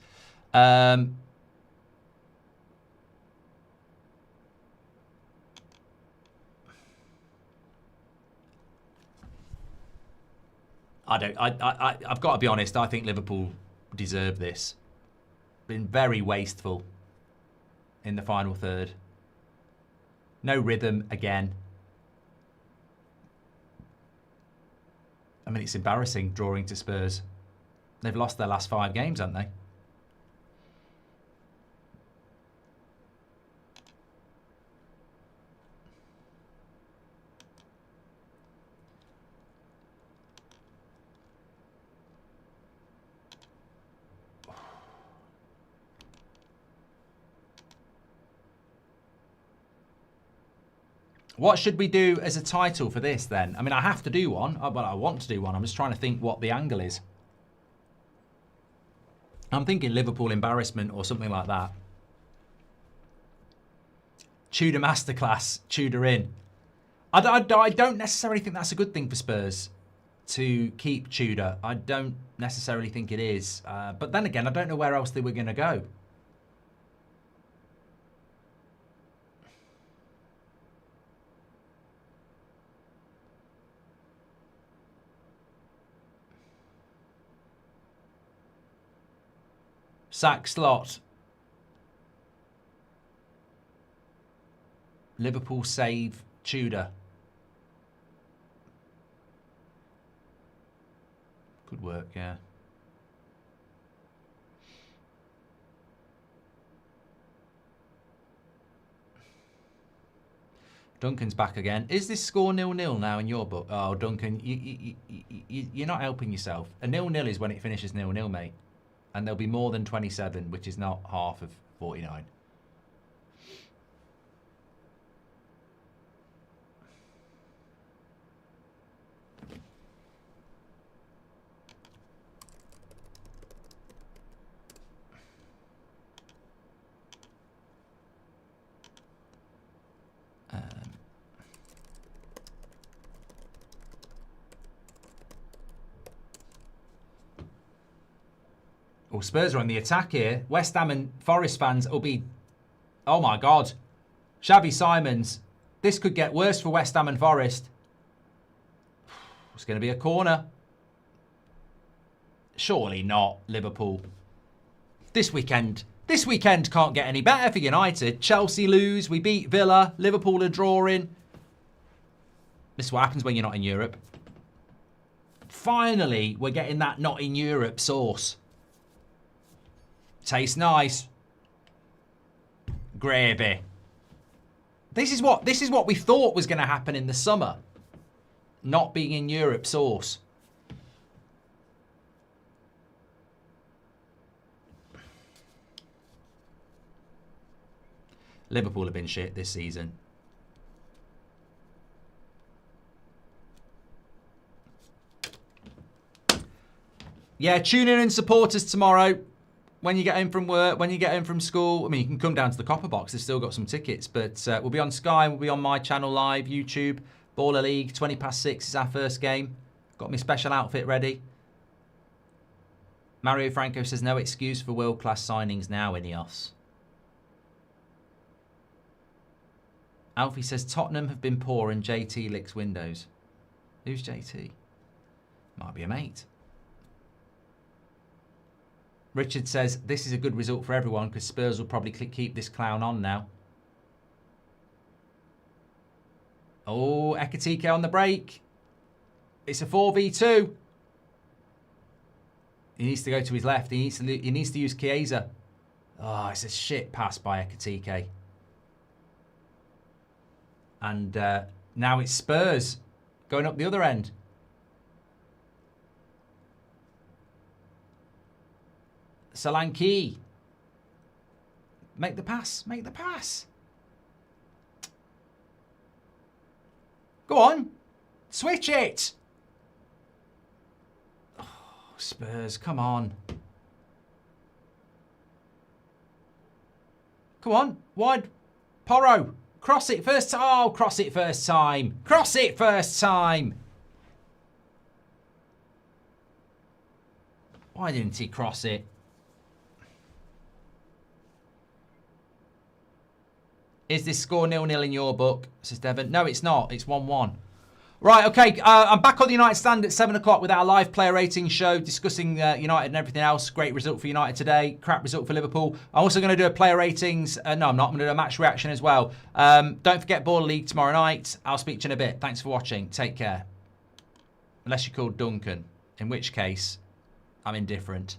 I I've got to be honest, I think Liverpool deserve this. Been very wasteful in the final third. No rhythm again. I mean, it's embarrassing drawing to Spurs. They've lost their last 5 games, haven't they? What should we do as a title for this then? I mean, I have to do one, but I want to do one. I'm just trying to think what the angle is. I'm thinking Liverpool embarrassment or something like that. Tudor masterclass, Tudor in. I don't necessarily think that's a good thing for Spurs to keep Tudor. I don't necessarily think it is. But then again, I don't know where else they were going to go. Sack slot. Liverpool save Tudor. Good work, yeah. Duncan's back again. Is this score 0-0 now in your book? Oh, Duncan, you're not helping yourself. A 0-0 is when it finishes 0-0, mate. And there'll be more than 27, which is not half of 49. Well, Spurs are on the attack here. West Ham and Forest fans will be... Oh, my God. Xabi Simons. This could get worse for West Ham and Forest. It's going to be a corner. Surely not, Liverpool. This weekend can't get any better for United. Chelsea lose. We beat Villa. Liverpool are drawing. This is what happens when you're not in Europe. Finally, we're getting that not in Europe sauce. Tastes nice. Gravy. This is what we thought was going to happen in the summer. Not being in Europe sauce. Liverpool have been shit this season. Yeah, tune in and support us tomorrow. When you get in from work, when you get in from school. I mean, you can come down to the Copper Box. They've still got some tickets. But we'll be on Sky. We'll be on my channel live, YouTube. Baller League, 6:20 is our first game. Got my special outfit ready. Mario Franco says, no excuse for world-class signings now, Ineos. Alfie says, Tottenham have been poor and JT licks windows. Who's JT? Might be a mate. Richard says, this is a good result for everyone because Spurs will probably keep this clown on now. Oh, Ekatike on the break. It's a 4v2. He needs to go to his left. He needs to use Chiesa. Oh, it's a shit pass by Ekatike. And now it's Spurs going up the other end. Solanke. Make the pass. Make the pass. Go on. Switch it. Oh, Spurs, come on. Come on. Wide. Porro. Cross it first time. Oh, cross it first time. Cross it first time. Why didn't he cross it? Is this score 0-0 in your book? Says Devon. No, it's not. It's 1-1. Right, okay. I'm back on the United Stand at 7 o'clock with our live player ratings show discussing United and everything else. Great result for United today. Crap result for Liverpool. I'm also going to do a player ratings. No, I'm not. I'm going to do a match reaction as well. Don't forget Baller League tomorrow night. I'll speak to you in a bit. Thanks for watching. Take care. Unless you're called Duncan, in which case I'm indifferent.